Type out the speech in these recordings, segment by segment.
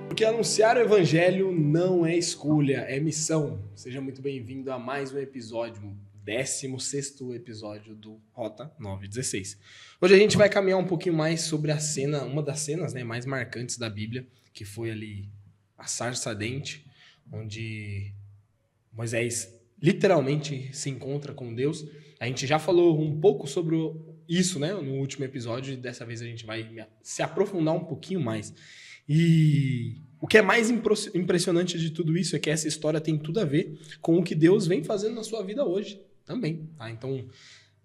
Porque anunciar o evangelho não é escolha, é missão. Seja muito bem-vindo a mais um episódio, 16º episódio do Rota 916. Hoje a gente vai caminhar um pouquinho mais sobre a cena, uma das cenas, né, mais marcantes da Bíblia, que foi ali a sarça ardente, onde Moisés literalmente se encontra com Deus. A gente já falou um pouco sobre isso, né, no último episódio, e dessa vez a gente vai se aprofundar um pouquinho mais. E o que é mais impressionante de tudo isso é que essa história tem tudo a ver com o que Deus vem fazendo na sua vida hoje também, tá? Então,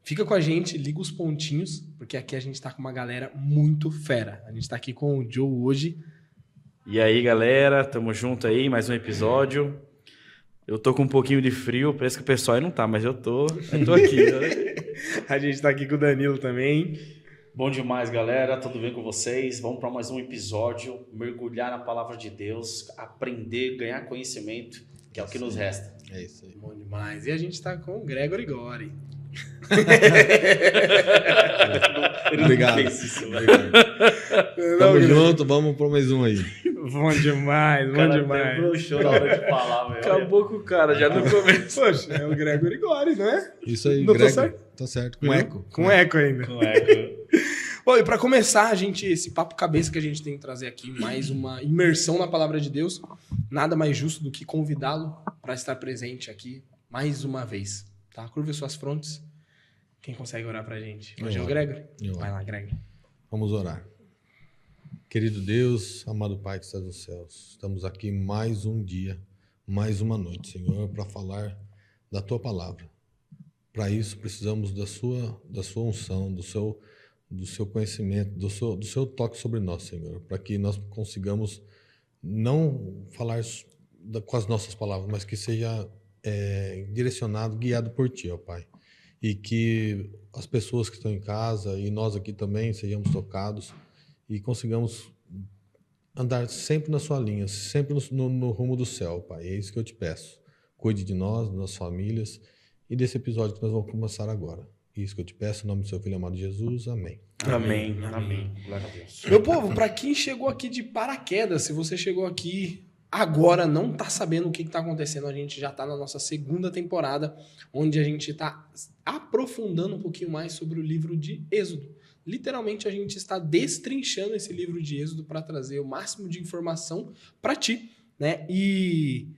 fica com a gente, liga os pontinhos, porque aqui a gente tá com uma galera muito fera. A gente tá aqui com o Joe hoje. E aí, galera, tamo junto aí, mais um episódio. Eu tô com um pouquinho de frio, parece que o pessoal aí não tá, mas eu tô aqui. Né? A gente tá aqui com o Danilo também. Bom demais, galera. Tudo bem com vocês? Vamos para mais um episódio, mergulhar na palavra de Deus, aprender, ganhar conhecimento, que é o que nos resta. É isso aí. Bom demais. E a gente tá com o Gregory Gore. Obrigado. Tamo junto, vamos para mais um aí. Bom demais, bom demais. Broxou na hora de falar, velho. Acabou com o cara, já no começo. Poxa, é o Gregory Gore, não é? Isso aí, Não tô Greg. certo? Tá certo, com eco. Com eco ainda. Com eco. Bom, e para começar, esse papo cabeça que a gente tem que trazer aqui, mais uma imersão na palavra de Deus, nada mais justo do que convidá-lo para estar presente aqui mais uma vez, tá? Curva suas frontes. Quem consegue orar pra gente? Hoje é o Gregory? Vai lá, Gregory. Vamos orar. Querido Deus, amado Pai que estás nos céus, estamos aqui mais um dia, mais uma noite, Senhor, para falar da Tua palavra. Para isso precisamos da sua unção, do seu conhecimento, do seu toque sobre nós, Senhor, para que nós consigamos não falar com as nossas palavras, mas que seja direcionado, guiado por Ti, ó Pai. E que as pessoas que estão em casa e nós aqui também sejamos tocados e consigamos andar sempre na sua linha, sempre no rumo do céu, Pai. É isso que eu te peço. Cuide de nós, das nossas famílias e desse episódio que nós vamos começar agora. Isso que eu te peço, em nome do seu Filho amado Jesus. Amém. Amém. Glória a Deus. Meu povo, para quem chegou aqui de paraquedas, se você chegou aqui agora, não tá sabendo o que tá acontecendo, a gente já tá na nossa segunda temporada, onde a gente tá aprofundando um pouquinho mais sobre o livro de Êxodo. Literalmente, a gente está destrinchando esse livro de Êxodo para trazer o máximo de informação para ti, né? E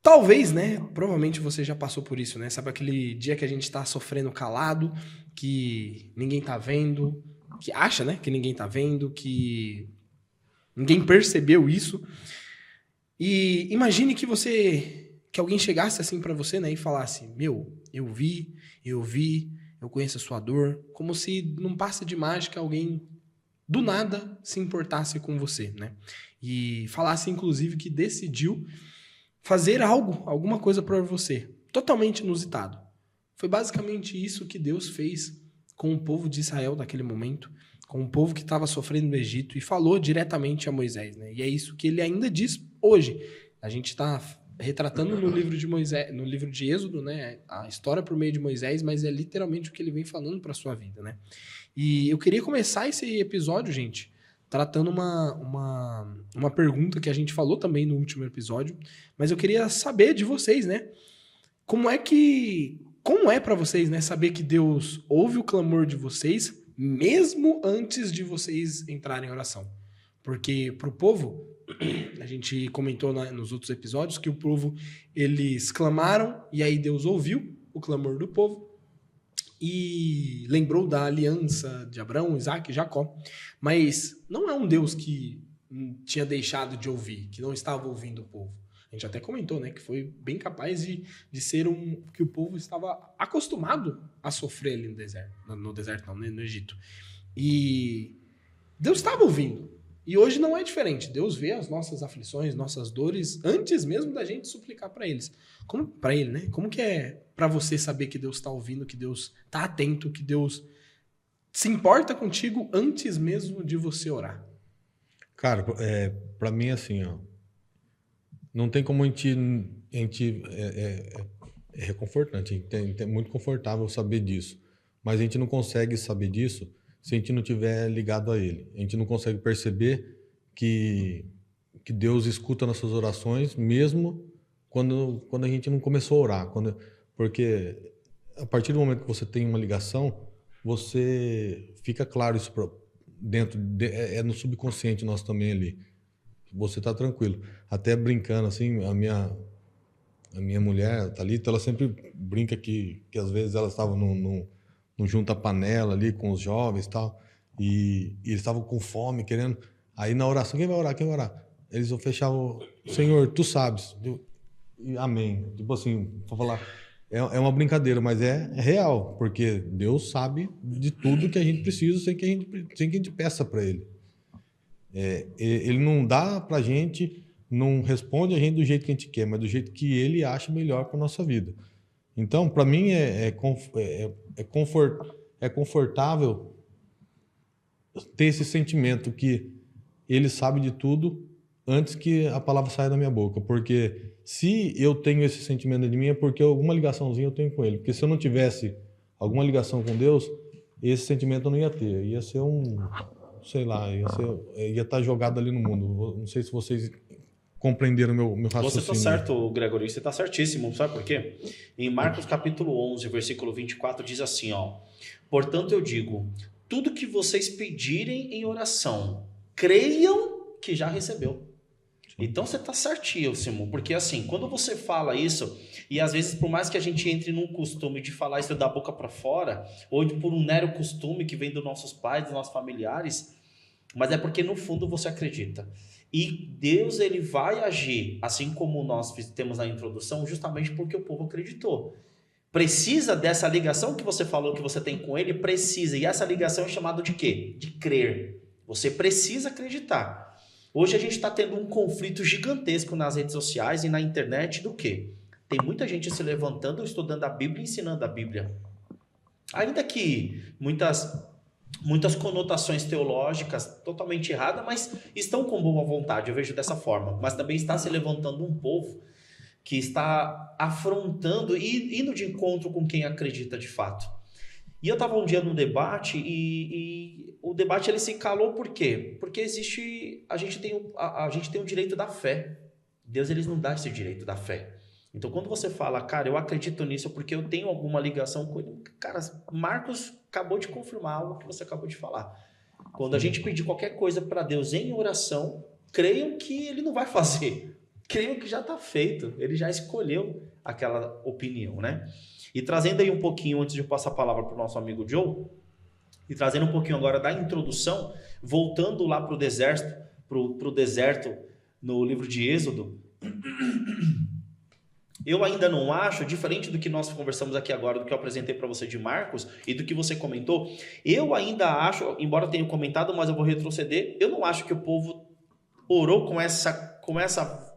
talvez, né? Provavelmente você já passou por isso, né? Sabe aquele dia que a gente tá sofrendo calado, que ninguém tá vendo, que acha, né? Que ninguém tá vendo, que ninguém percebeu isso. E imagine que alguém chegasse assim para você, né? E falasse, meu, eu vi, eu conheço a sua dor, como se num passe de mágica alguém do nada se importasse com você, né? E falasse, inclusive, que decidiu fazer alguma coisa por você, totalmente inusitado. Foi basicamente isso que Deus fez com o povo de Israel naquele momento, com o povo que estava sofrendo no Egito, e falou diretamente a Moisés, né? E é isso que ele ainda diz hoje. A gente está retratando no livro de Moisés, no livro de Êxodo, né, a história por meio de Moisés, mas é literalmente o que ele vem falando para sua vida, né? E eu queria começar esse episódio, gente, tratando uma pergunta que a gente falou também no último episódio, mas eu queria saber de vocês, né? Como é para vocês, né, saber que Deus ouve o clamor de vocês mesmo antes de vocês entrarem em oração? Porque pro povo, a gente comentou nos outros episódios que o povo, eles clamaram e aí Deus ouviu o clamor do povo e lembrou da aliança de Abraão, Isaac e Jacó. Mas não é um Deus que tinha deixado de ouvir, que não estava ouvindo o povo. A gente até comentou, né, que foi bem capaz de ser que o povo estava acostumado a sofrer ali no deserto. No Egito. E Deus estava ouvindo. E hoje não é diferente. Deus vê as nossas aflições, nossas dores, antes mesmo da gente suplicar para ele, né? Como que é para você saber que Deus está ouvindo, que Deus está atento, que Deus se importa contigo antes mesmo de você orar? Cara, para mim, assim, ó, não tem como a gente reconfortante, é muito confortável saber disso, mas a gente não consegue saber disso se a gente não tiver ligado a Ele. A gente não consegue perceber que Deus escuta nossas orações, mesmo quando a gente não começou a orar. Porque a partir do momento que você tem uma ligação, você fica claro isso é no subconsciente nosso também ali. Você está tranquilo. Até brincando, assim, a minha mulher, a Thalita, ela sempre brinca que às vezes ela estava no junta-panela ali com os jovens e tal, e eles estavam com fome, querendo... Aí na oração, quem vai orar? Quem vai orar? Eles fechavam, Senhor, tu sabes. E amém. Tipo assim, vou falar, é uma brincadeira, mas é real, porque Deus sabe de tudo que a gente precisa sem que a gente peça para Ele. Ele não dá pra gente, não responde a gente do jeito que a gente quer, mas do jeito que Ele acha melhor para nossa vida. Então, para mim, é confortável ter esse sentimento que Ele sabe de tudo antes que a palavra saia da minha boca. Porque se eu tenho esse sentimento de mim, é porque alguma ligaçãozinha eu tenho com Ele. Porque se eu não tivesse alguma ligação com Deus, esse sentimento eu não ia ter. Ia ser sei lá, ia estar jogado ali no mundo. Não sei se vocês compreenderam meu raciocínio. Você está certo, Gregory, você está certíssimo. Sabe por quê? Em Marcos capítulo 11, versículo 24, diz assim, ó: portanto eu digo, tudo que vocês pedirem em oração, creiam que já recebeu. Então você está certíssimo, porque assim, quando você fala isso, e às vezes por mais que a gente entre num costume de falar isso da boca para fora, ou por um mero costume que vem dos nossos pais, dos nossos familiares, mas é porque no fundo você acredita. E Deus, ele vai agir, assim como nós temos na introdução, justamente porque o povo acreditou. Precisa dessa ligação que você falou que você tem com ele, precisa. E essa ligação é chamada de quê? De crer. Você precisa acreditar. Hoje a gente está tendo um conflito gigantesco nas redes sociais e na internet do quê? Tem muita gente se levantando, estudando a Bíblia e ensinando a Bíblia. Ainda que muitas conotações teológicas totalmente erradas, mas estão com boa vontade, eu vejo dessa forma. Mas também está se levantando um povo que está afrontando e indo de encontro com quem acredita de fato. E eu estava um dia num debate e o debate ele se calou por quê? Porque a gente tem o direito da fé. Deus ele não dá esse direito da fé. Então quando você fala, cara, eu acredito nisso porque eu tenho alguma ligação com ele, cara, Marcos acabou de confirmar algo que você acabou de falar. Quando a gente pedir qualquer coisa para Deus em oração, creiam que ele não vai fazer. Creiam que já está feito. Ele já escolheu aquela opinião, né? E trazendo aí um pouquinho, antes de eu passar a palavra para o nosso amigo Joe, e trazendo um pouquinho agora da introdução, voltando lá para o deserto no livro de Êxodo, eu ainda não acho, diferente do que nós conversamos aqui agora, do que eu apresentei para você de Marcos e do que você comentou, eu ainda acho, embora tenha comentado, mas eu vou retroceder, eu não acho que o povo orou com essa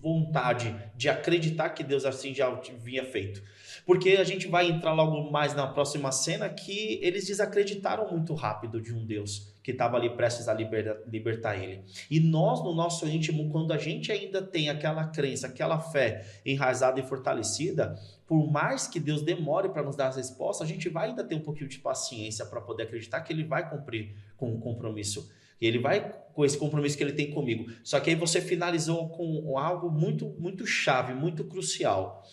vontade de acreditar que Deus assim já havia feito. Porque a gente vai entrar logo mais na próxima cena que eles desacreditaram muito rápido de um Deus que estava ali prestes a libertar ele. E nós, no nosso íntimo, quando a gente ainda tem aquela crença, aquela fé enraizada e fortalecida, por mais que Deus demore para nos dar as respostas, a gente vai ainda ter um pouquinho de paciência para poder acreditar que ele vai cumprir com o compromisso. Ele vai com esse compromisso que ele tem comigo. Só que aí você finalizou com algo muito, muito chave, muito crucial.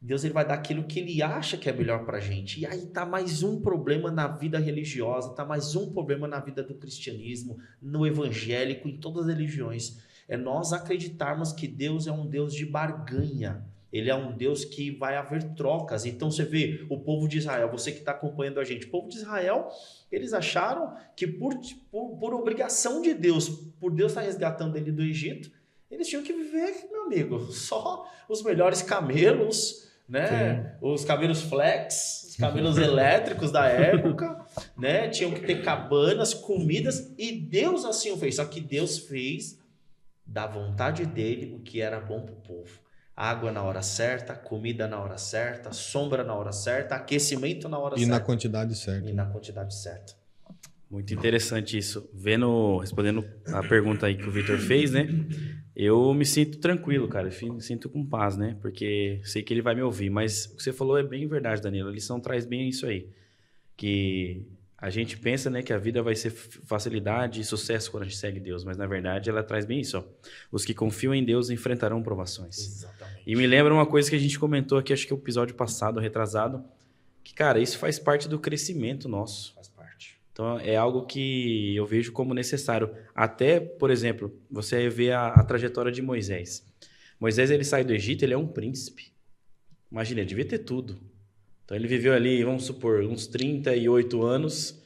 Deus ele vai dar aquilo que ele acha que é melhor para a gente. E aí está mais um problema na vida religiosa, está mais um problema na vida do cristianismo, no evangélico, em todas as religiões. É nós acreditarmos que Deus é um Deus de barganha. Ele é um Deus que vai haver trocas. Então você vê o povo de Israel, você que está acompanhando a gente, o povo de Israel, eles acharam que por obrigação de Deus, por Deus estar resgatando ele do Egito, eles tinham que viver, meu amigo, só os melhores camelos, né? Os camelos flex, os camelos elétricos da época, né? Tinham que ter cabanas, comidas, e Deus assim o fez. Só que Deus fez da vontade dele o que era bom para o povo. Água na hora certa, comida na hora certa, sombra na hora certa, aquecimento na hora certa. E na quantidade certa. E na quantidade certa. Muito interessante isso. Respondendo a pergunta aí que o Victor fez, né? Eu me sinto tranquilo, cara. Eu me sinto com paz, né? Porque sei que ele vai me ouvir. Mas o que você falou é bem verdade, Danilo. A lição traz bem isso aí. Que A gente pensa, né, que a vida vai ser facilidade e sucesso quando a gente segue Deus, mas na verdade ela traz bem isso, ó. Os que confiam em Deus enfrentarão provações. Exatamente. E me lembra uma coisa que a gente comentou aqui, acho que é o episódio passado, retrasado, que, cara, isso faz parte do crescimento nosso. Faz parte. Então é algo que eu vejo como necessário. Até, por exemplo, você vê a trajetória de Moisés. Moisés, ele sai do Egito, ele é um príncipe. Imagina, ele devia ter tudo. Então ele viveu ali, vamos supor, uns 38 anos,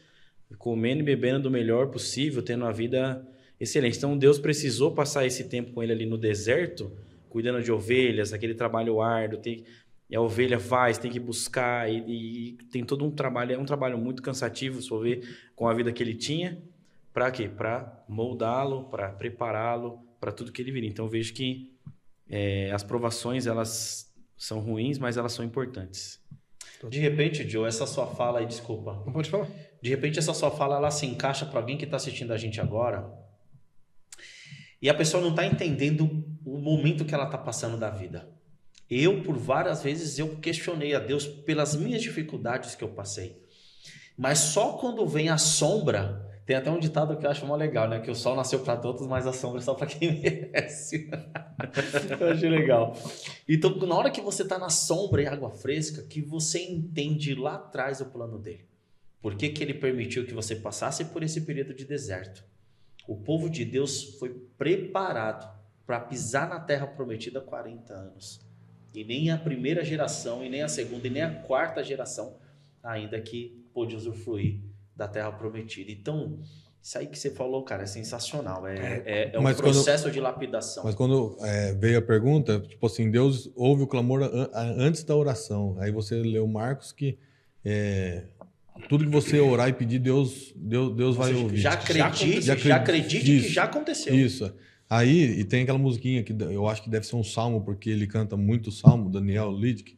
comendo e bebendo do melhor possível, tendo uma vida excelente. Então Deus precisou passar esse tempo com ele ali no deserto, cuidando de ovelhas, aquele trabalho árduo, e a ovelha faz, tem que buscar, e tem todo um trabalho, é um trabalho muito cansativo, se for ver, com a vida que ele tinha, para quê? Para moldá-lo, para prepará-lo para tudo que ele viria. Então eu vejo que as provações, elas são ruins, mas elas são importantes. De repente, Joe, essa sua fala aí, desculpa. Não pode falar? De repente, essa sua fala, ela se encaixa para alguém que está assistindo a gente agora e a pessoa não está entendendo o momento que ela está passando da vida. Eu, por várias vezes, eu questionei a Deus pelas minhas dificuldades que eu passei. Mas só quando vem a sombra, tem até um ditado que eu acho mó legal, né? Que o sol nasceu para todos, mas a sombra é só para quem merece. Eu achei legal. Então, na hora que você está na sombra e água fresca, que você entende lá atrás o plano dele. Por que ele permitiu que você passasse por esse período de deserto? O povo de Deus foi preparado para pisar na terra prometida há 40 anos. E nem a primeira geração, e nem a segunda, e nem a quarta geração ainda que pôde usufruir da terra prometida. Então, isso aí que você falou, cara, é sensacional. É um processo de lapidação. Mas quando veio a pergunta, tipo assim, Deus ouve o clamor antes da oração. Aí você leu Marcos que tudo que você orar e pedir, Deus vai ouvir. Já acredite que já aconteceu. Isso. Aí, e tem aquela musiquinha que eu acho que deve ser um salmo, porque ele canta muito salmo, Daniel Lidick,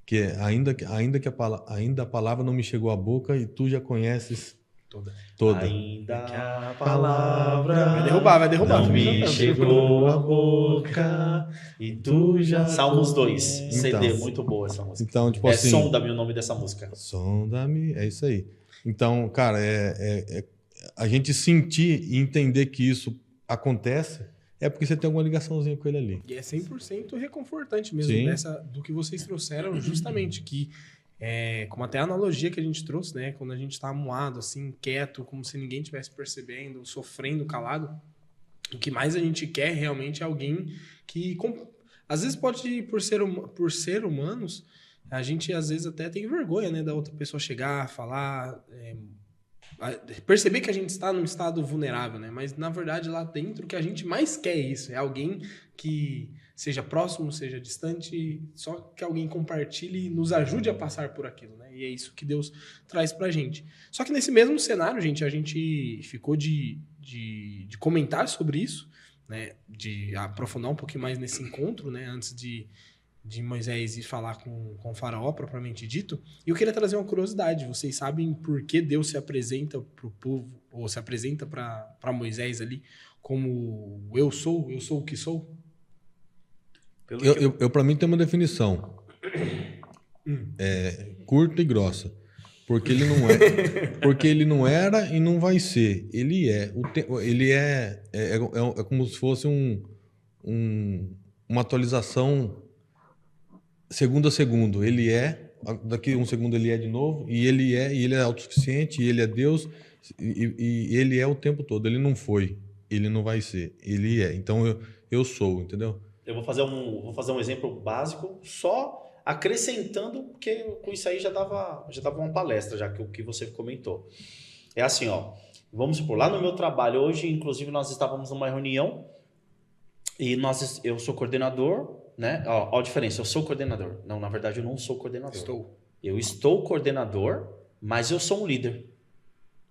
que é ainda a palavra não me chegou à boca e tu já conheces toda. Ainda a palavra Vai derrubar. não me chegou à boca e tu já... Salmos 2, CD, muito boa essa música. Então, tipo assim... Sonda-me o nome dessa música. Sonda-me, é isso aí. Então, cara, a gente sentir e entender que isso acontece é porque você tem alguma ligaçãozinha com ele ali. E é 100% reconfortante mesmo, do que vocês trouxeram, justamente, que como até a analogia que a gente trouxe, né? Quando a gente tá amuado, assim, quieto, como se ninguém estivesse percebendo, sofrendo, calado, o que mais a gente quer realmente é alguém que, às vezes pode, por ser humanos, a gente às vezes até tem vergonha, né, da outra pessoa chegar, falar... perceber que a gente está num estado vulnerável, né? Mas na verdade lá dentro o que a gente mais quer é isso, é alguém que seja próximo, seja distante, só que alguém compartilhe e nos ajude a passar por aquilo, né? E é isso que Deus traz pra gente. Só que nesse mesmo cenário, gente, a gente ficou de comentar sobre isso, né? De aprofundar um pouquinho mais nesse encontro, né? Antes de Moisés ir falar com o faraó, propriamente dito. E eu queria trazer uma curiosidade. Vocês sabem por que Deus se apresenta para o povo, ou se apresenta para Moisés ali, como eu sou o que sou? Eu para mim tem uma definição. Curta e grossa. Porque ele não era e não vai ser. Ele é. Ele é como se fosse uma atualização segundo a segundo. Ele é, daqui um segundo ele é de novo, e ele é autossuficiente, e ele é Deus, e ele é o tempo todo. Ele não foi, ele não vai ser, ele é. Então eu sou, entendeu? Eu vou fazer um exemplo básico, só acrescentando, porque com isso aí já dava uma palestra, já que o que você comentou. É assim, ó, vamos supor, lá no meu trabalho hoje, inclusive nós estávamos numa reunião, e eu sou coordenador, né? Ó a diferença, eu sou coordenador. Não, na verdade eu não sou coordenador. Eu estou coordenador, mas eu sou um líder.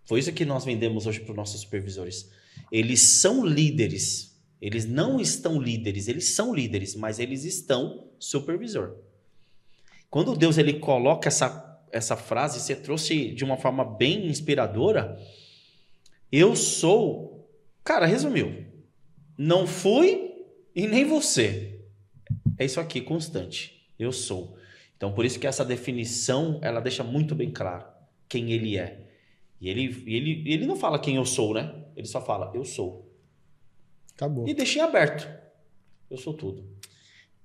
Foi isso que nós vendemos hoje para os nossos supervisores. Eles são líderes. Eles não estão líderes, eles são líderes, mas eles estão supervisor. Quando Deus ele coloca essa frase, você trouxe de uma forma bem inspiradora. Eu sou... Cara, resumiu. Não fui e nem você. É isso aqui, constante. Eu sou. Então, por isso que essa definição, ela deixa muito bem claro quem ele é. E ele não fala quem eu sou, né? Ele só fala, eu sou. Acabou. E deixei aberto. Eu sou tudo.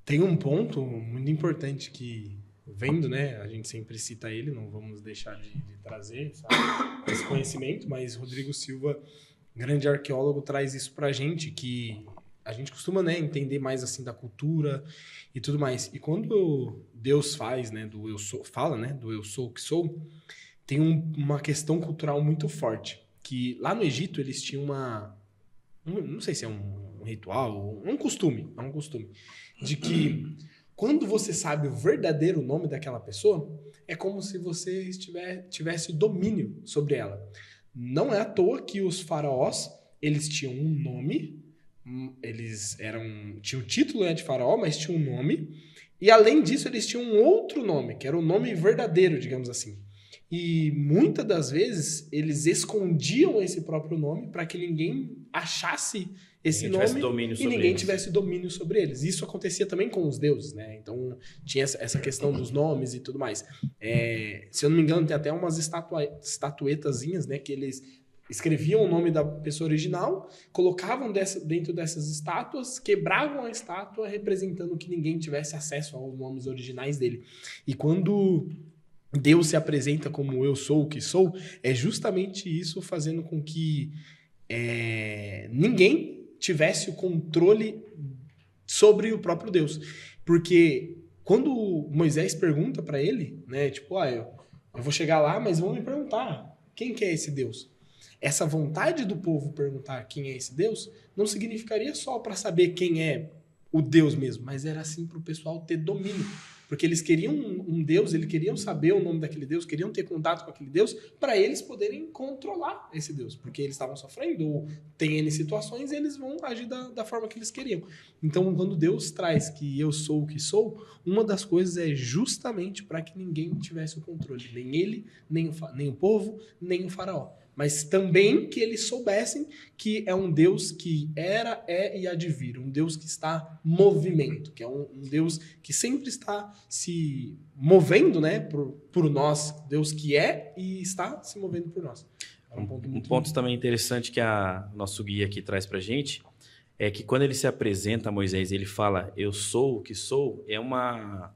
Tem um ponto muito importante que, vendo, né, a gente sempre cita ele, não vamos deixar de trazer, sabe, esse conhecimento, mas Rodrigo Silva, grande arqueólogo, traz isso pra gente, que a gente costuma, né, entender mais assim da cultura e tudo mais. E quando Deus faz, né, do eu sou, fala, né, do eu sou o que sou, tem uma questão cultural muito forte, que lá no Egito eles tinham não sei se é um ritual, é um costume, de que quando você sabe o verdadeiro nome daquela pessoa, é como se você tivesse domínio sobre ela. Não é à toa que os faraós, eles tinham um nome, tinham o título, né, de faraó, mas tinham um nome, e além disso eles tinham um outro nome, que era o nome verdadeiro, digamos assim. E muitas das vezes eles escondiam esse próprio nome para que ninguém achasse esse nome e ninguém tivesse domínio sobre eles. Isso acontecia também com os deuses, né? Então tinha essa questão dos nomes e tudo mais. Se eu não me engano, tem até umas estatuetazinhas, né? Que eles escreviam o nome da pessoa original, colocavam dentro dessas estátuas, quebravam a estátua representando que ninguém tivesse acesso aos nomes originais dele. E quando Deus se apresenta como eu sou o que sou, é justamente isso fazendo com que ninguém tivesse o controle sobre o próprio Deus. Porque quando Moisés pergunta para ele, né, tipo, eu vou chegar lá, mas vão me perguntar quem que é esse Deus. Essa vontade do povo perguntar quem é esse Deus não significaria só para saber quem é o Deus mesmo, mas era assim para o pessoal ter domínio. Porque eles queriam um Deus, eles queriam saber o nome daquele Deus, queriam ter contato com aquele Deus, para eles poderem controlar esse Deus. Porque eles estavam sofrendo, ou tem N situações, e eles vão agir da forma que eles queriam. Então, quando Deus traz que eu sou o que sou, uma das coisas é justamente para que ninguém tivesse o controle. Nem ele, nem o povo, nem o faraó. Mas também que eles soubessem que é um Deus que era, é e há de vir. Um Deus que está em movimento, que é um Deus que sempre está se movendo, né, por nós. Deus que é e está se movendo por nós. Um ponto também interessante que nosso guia aqui traz pra gente é que quando ele se apresenta a Moisés, ele fala, eu sou o que sou, é uma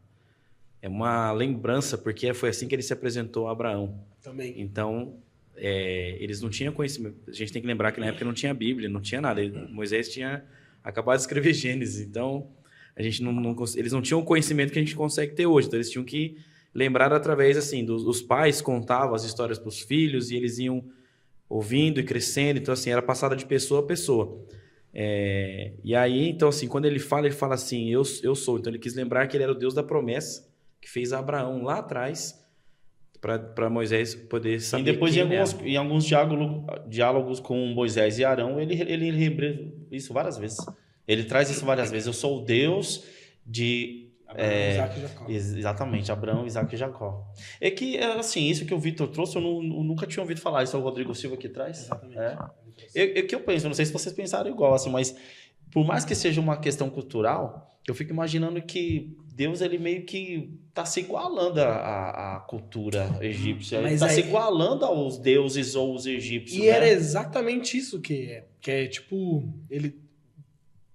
lembrança, porque foi assim que ele se apresentou a Abraão. Também. Então, eles não tinham conhecimento. A gente tem que lembrar que na época não tinha Bíblia, não tinha nada. Moisés tinha acabado de escrever Gênesis, então eles não tinham o conhecimento que a gente consegue ter hoje. Então eles tinham que lembrar através assim, os pais contavam as histórias para os filhos e eles iam ouvindo e crescendo. Então assim, era passada de pessoa a pessoa. E aí, então assim, quando ele fala assim, eu sou. Então ele quis lembrar que ele era o Deus da promessa que fez a Abraão lá atrás, para Moisés poder saber. E depois, quem em alguns diálogos com Moisés e Arão, ele lembra isso várias vezes. Ele traz isso várias vezes. Eu sou o Deus de Abraão, Isaac e Jacó. Exatamente, Abraão, Isaac e Jacó. É que, assim, isso que o Vitor trouxe, eu nunca tinha ouvido falar. Isso é o Rodrigo Silva que traz. Exatamente. Que eu penso, não sei se vocês pensaram igual, assim, mas por mais que seja uma questão cultural, eu fico imaginando que Deus, ele meio que está se igualando à cultura egípcia. Ele está se igualando aos deuses ou os egípcios. E era exatamente isso que é tipo,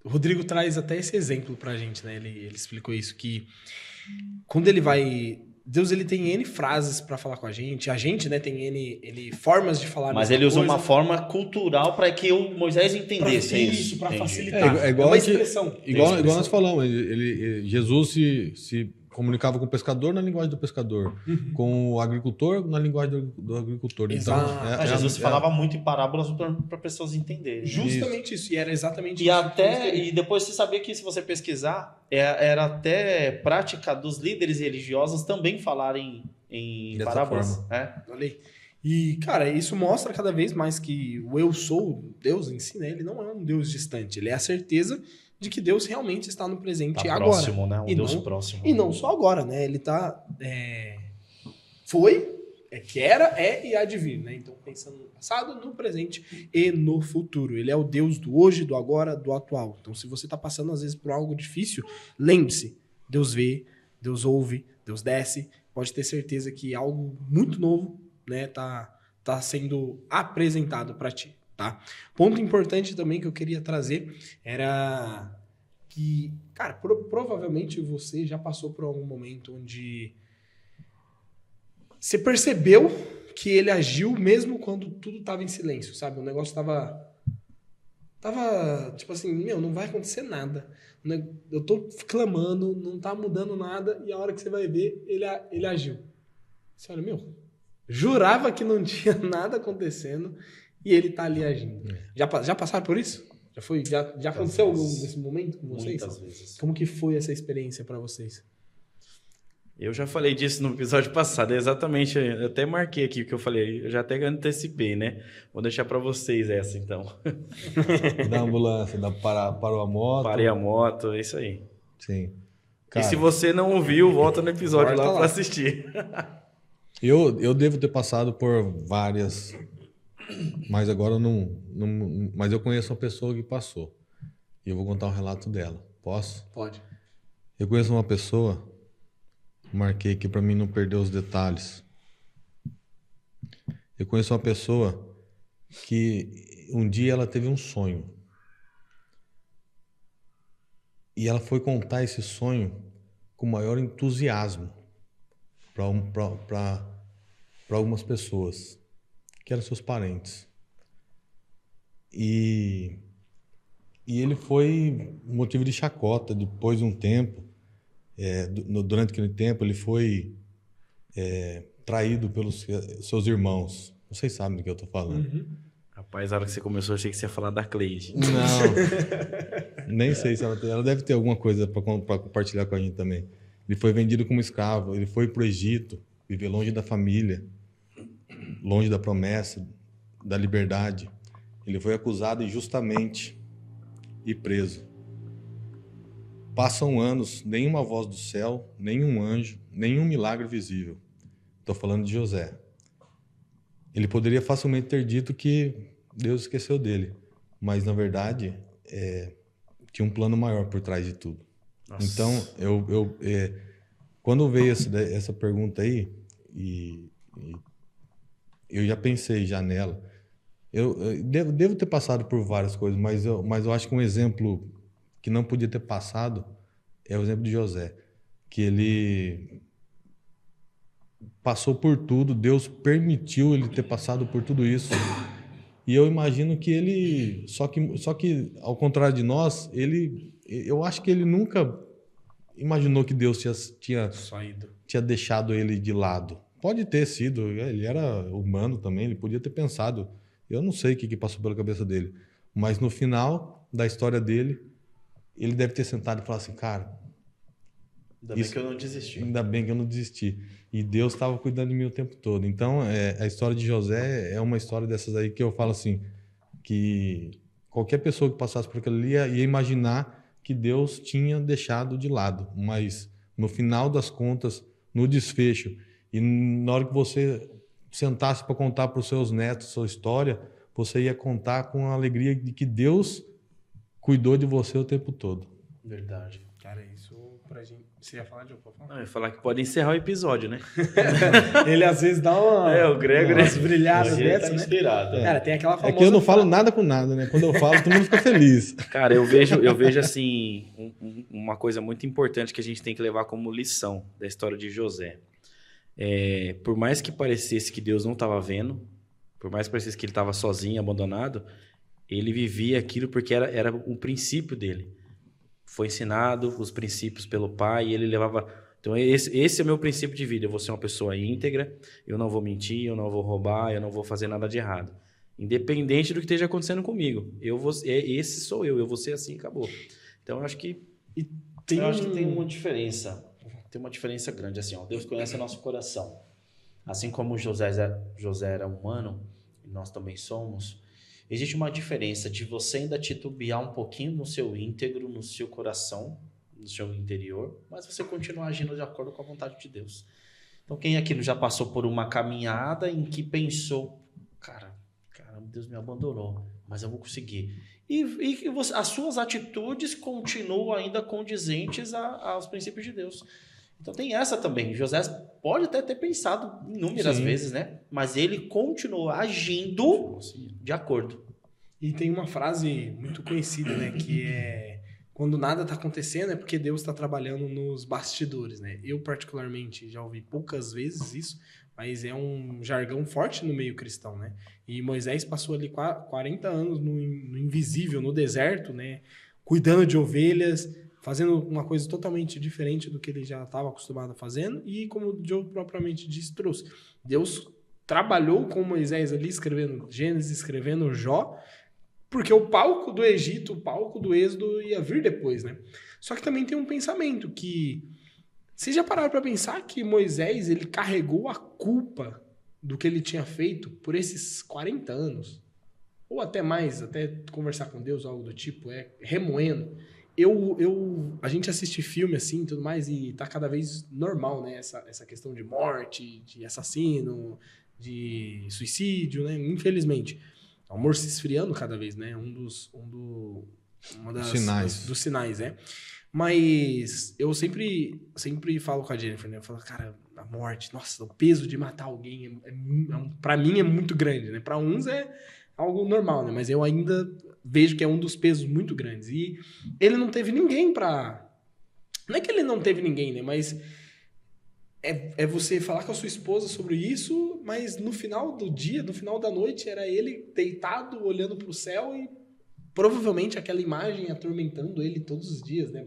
o Rodrigo traz até esse exemplo pra gente, né? Ele explicou isso, que quando ele vai... Deus, ele tem N frases para falar com a gente, né, tem N formas de falar. Mas ele usou uma forma cultural para que o Moisés entendesse isso. Para facilitar. É igual uma expressão. Igual nós falamos, Jesus se comunicava com o pescador na linguagem do pescador, com o agricultor na linguagem do agricultor. Exato. Então, Jesus falava muito em parábolas para pessoas entenderem. Justamente isso. E era exatamente isso. E depois você sabia que, se você pesquisar, era até prática dos líderes religiosos também falarem em parábolas. Olha aí. E, cara, isso mostra cada vez mais que o eu sou, Deus em si, né? Ele não é um Deus distante. Ele é a certeza de que Deus realmente está no presente agora. Próximo, né? Deus próximo. E não só agora, né? Ele está... que era, e há de vir, né? Então, pensando no passado, no presente e no futuro. Ele é o Deus do hoje, do agora, do atual. Então, se você está passando, às vezes, por algo difícil, lembre-se. Deus vê, Deus ouve, Deus desce. Pode ter certeza que algo muito novo, né, tá tá sendo apresentado para ti, tá? Ponto importante também que eu queria trazer era que, cara, provavelmente você já passou por algum momento onde você percebeu que ele agiu mesmo quando tudo tava em silêncio, sabe? O negócio tava tipo assim, não vai acontecer nada. Eu tô clamando, não tá mudando nada, e a hora que você vai ver, ele agiu. Você olha, jurava que não tinha nada acontecendo e ele tá ali agindo. Já passaram por isso? Já aconteceu algum desse momento com vocês? Muitas vezes. Como que foi essa experiência para vocês? Eu já falei disso no episódio passado, exatamente, eu até marquei aqui o que eu falei, eu já até antecipei, né? Vou deixar para vocês essa, então. Da ambulância, parou a moto. Parei a moto, é isso aí. Sim. E Cara, se você não ouviu, volta no episódio Volta lá lá. para assistir. eu devo ter passado por várias, mas agora mas eu conheço uma pessoa que passou. E eu vou contar um relato dela. Posso? Pode. Eu conheço uma pessoa, marquei aqui para mim não perder os detalhes. Eu conheço uma pessoa que um dia ela teve um sonho. E ela foi contar esse sonho com maior entusiasmo para algumas pessoas, que eram seus parentes. E ele foi motivo de chacota depois de um tempo. Durante aquele tempo, ele foi traído pelos seus irmãos. Vocês sabem do que eu estou falando. Rapaz, a hora que você começou, eu achei que você ia falar da Cleide. Não, nem sei se ela deve ter alguma coisa para compartilhar com a gente também. Ele foi vendido como escravo, ele foi para o Egito, viver longe da família, longe da promessa, da liberdade. Ele foi acusado injustamente e preso. Passam anos, nenhuma voz do céu, nenhum anjo, nenhum milagre visível. Estou falando de José. Ele poderia facilmente ter dito que Deus esqueceu dele, mas na verdade tinha um plano maior por trás de tudo. Nossa. Então, quando veio essa pergunta aí, e eu já pensei já nela. Eu devo ter passado por várias coisas, mas eu acho que um exemplo que não podia ter passado é o exemplo de José, que ele passou por tudo, Deus permitiu ele ter passado por tudo isso. E eu imagino que ele, só que ao contrário de nós, eu acho que ele nunca imaginou que Deus tinha deixado ele de lado. Pode ter sido, ele era humano também, ele podia ter pensado. Eu não sei o que passou pela cabeça dele, mas no final da história dele, ele deve ter sentado e falado assim, cara, Ainda bem que eu não desisti. ainda bem que eu não desisti. E Deus estava cuidando de mim o tempo todo. Então, a história de José é uma história dessas aí que eu falo assim, que qualquer pessoa que passasse por aquilo ali ia imaginar que Deus tinha deixado de lado. Mas no final das contas, no desfecho, e na hora que você sentasse para contar para os seus netos sua história, você ia contar com a alegria de que Deus cuidou de você o tempo todo. Verdade. Cara, isso pra gente... Você ia falar de opa? Não, eu ia falar que pode encerrar o episódio, né? Ele às vezes dá o Gregory. umas brilhadas Hoje ele dessas, tá né? inspirado. Cara, tem aquela famosa... É que eu não falo nada com nada, né? Quando eu falo, todo mundo fica feliz. Cara, eu vejo assim, uma coisa muito importante que a gente tem que levar como lição da história de José. Por mais que parecesse que Deus não estava vendo, por mais que parecesse que ele estava sozinho, abandonado, ele vivia aquilo porque era um princípio dele. Foi ensinado os princípios pelo pai e ele levava... Então esse é o meu princípio de vida. Eu vou ser uma pessoa íntegra, eu não vou mentir, eu não vou roubar, eu não vou fazer nada de errado. Independente do que esteja acontecendo comigo. Esse sou eu vou ser assim e acabou. Então eu acho que... Eu acho que tem uma diferença. Tem uma diferença grande, assim, ó. Deus conhece o nosso coração. Assim como José era humano, e nós também somos, existe uma diferença de você ainda titubear um pouquinho no seu íntegro, no seu coração, no seu interior, mas você continuar agindo de acordo com a vontade de Deus. Então, quem aqui já passou por uma caminhada em que pensou, caramba, Deus me abandonou, mas eu vou conseguir. E as suas atitudes continuam ainda condizentes aos princípios de Deus. Então tem essa também. José pode até ter pensado inúmeras Sim. vezes, né? Mas ele continuou agindo de acordo. E tem uma frase muito conhecida, né? Que é: quando nada tá acontecendo é porque Deus está trabalhando nos bastidores, né? Eu, particularmente, já ouvi poucas vezes isso, mas é um jargão forte no meio cristão, né? E Moisés passou ali 40 anos no invisível, no deserto, né? Cuidando de ovelhas, fazendo uma coisa totalmente diferente do que ele já estava acostumado a fazendo. E como o Joe propriamente disse, trouxe. Deus trabalhou com Moisés ali, escrevendo Gênesis, escrevendo Jó, porque o palco do Egito, o palco do Êxodo ia vir depois, né? Só que também tem um pensamento que... Vocês já pararam para pensar que Moisés, ele carregou a culpa do que ele tinha feito por esses 40 anos? Ou até mais, até conversar com Deus, algo do tipo, remoendo. A gente assiste filme assim e tudo mais, e tá cada vez normal, né? Essa questão de morte, de assassino, de suicídio, né? Infelizmente. O amor se esfriando cada vez, né? Dos sinais, né? Mas eu sempre falo com a Jennifer, né? Eu falo, cara, a morte, nossa, o peso de matar alguém, pra mim é muito grande, né? Pra uns é algo normal, né? Mas eu ainda vejo que é um dos pesos muito grandes. E ele não teve ninguém pra... Não é que ele não teve ninguém, né? Mas é você falar com a sua esposa sobre isso, mas no final do dia, no final da noite, era ele deitado, olhando pro céu e provavelmente aquela imagem atormentando ele todos os dias, né?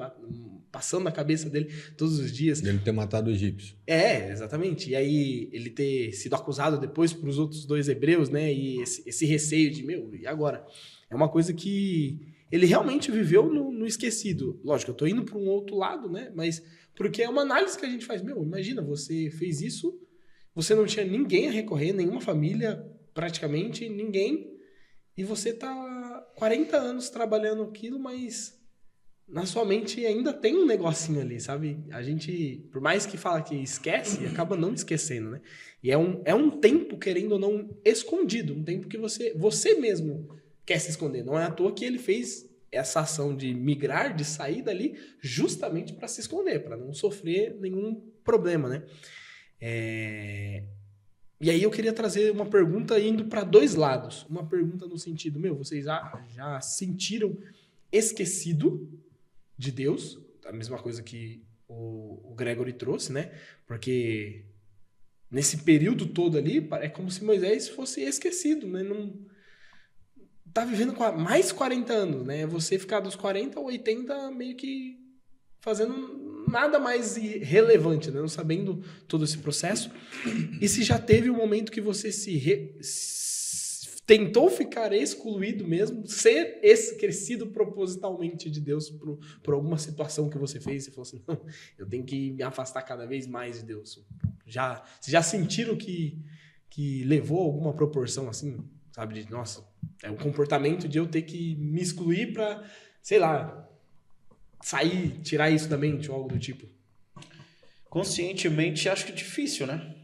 Passando na cabeça dele todos os dias. Ele ter matado o egípcio. Exatamente. E aí ele ter sido acusado depois para os outros 2 hebreus, né? E esse receio de, e agora? É uma coisa que ele realmente viveu no esquecido. Lógico, eu tô indo para um outro lado, né? Mas porque é uma análise que a gente faz. Imagina, você fez isso, você não tinha ninguém a recorrer, nenhuma família, praticamente ninguém, e você tá 40 anos trabalhando aquilo, mas na sua mente ainda tem um negocinho ali, sabe? A gente, por mais que fala que esquece, acaba não esquecendo, né? E é um tempo, querendo ou não, escondido. Um tempo que você mesmo quer se esconder. Não é à toa que ele fez essa ação de migrar, de sair dali, justamente para se esconder, para não sofrer nenhum problema, né? E aí eu queria trazer uma pergunta indo para 2 lados. Uma pergunta no sentido, vocês já sentiram esquecido de Deus? A mesma coisa que o Gregory trouxe, né? Porque nesse período todo ali, é como se Moisés fosse esquecido, né? Não tá vivendo mais 40 anos, né? Você ficar dos 40 a 80 meio que fazendo nada mais relevante, né? Não sabendo todo esse processo. E se já teve um momento que você tentou ficar excluído mesmo, ser esquecido propositalmente de Deus por alguma situação que você fez, você falou assim, não, eu tenho que me afastar cada vez mais de Deus. Vocês já sentiram que levou a alguma proporção assim, sabe? Nossa, é um comportamento de eu ter que me excluir pra, sei lá, sair, tirar isso da mente ou algo do tipo. Conscientemente, acho que é difícil, né?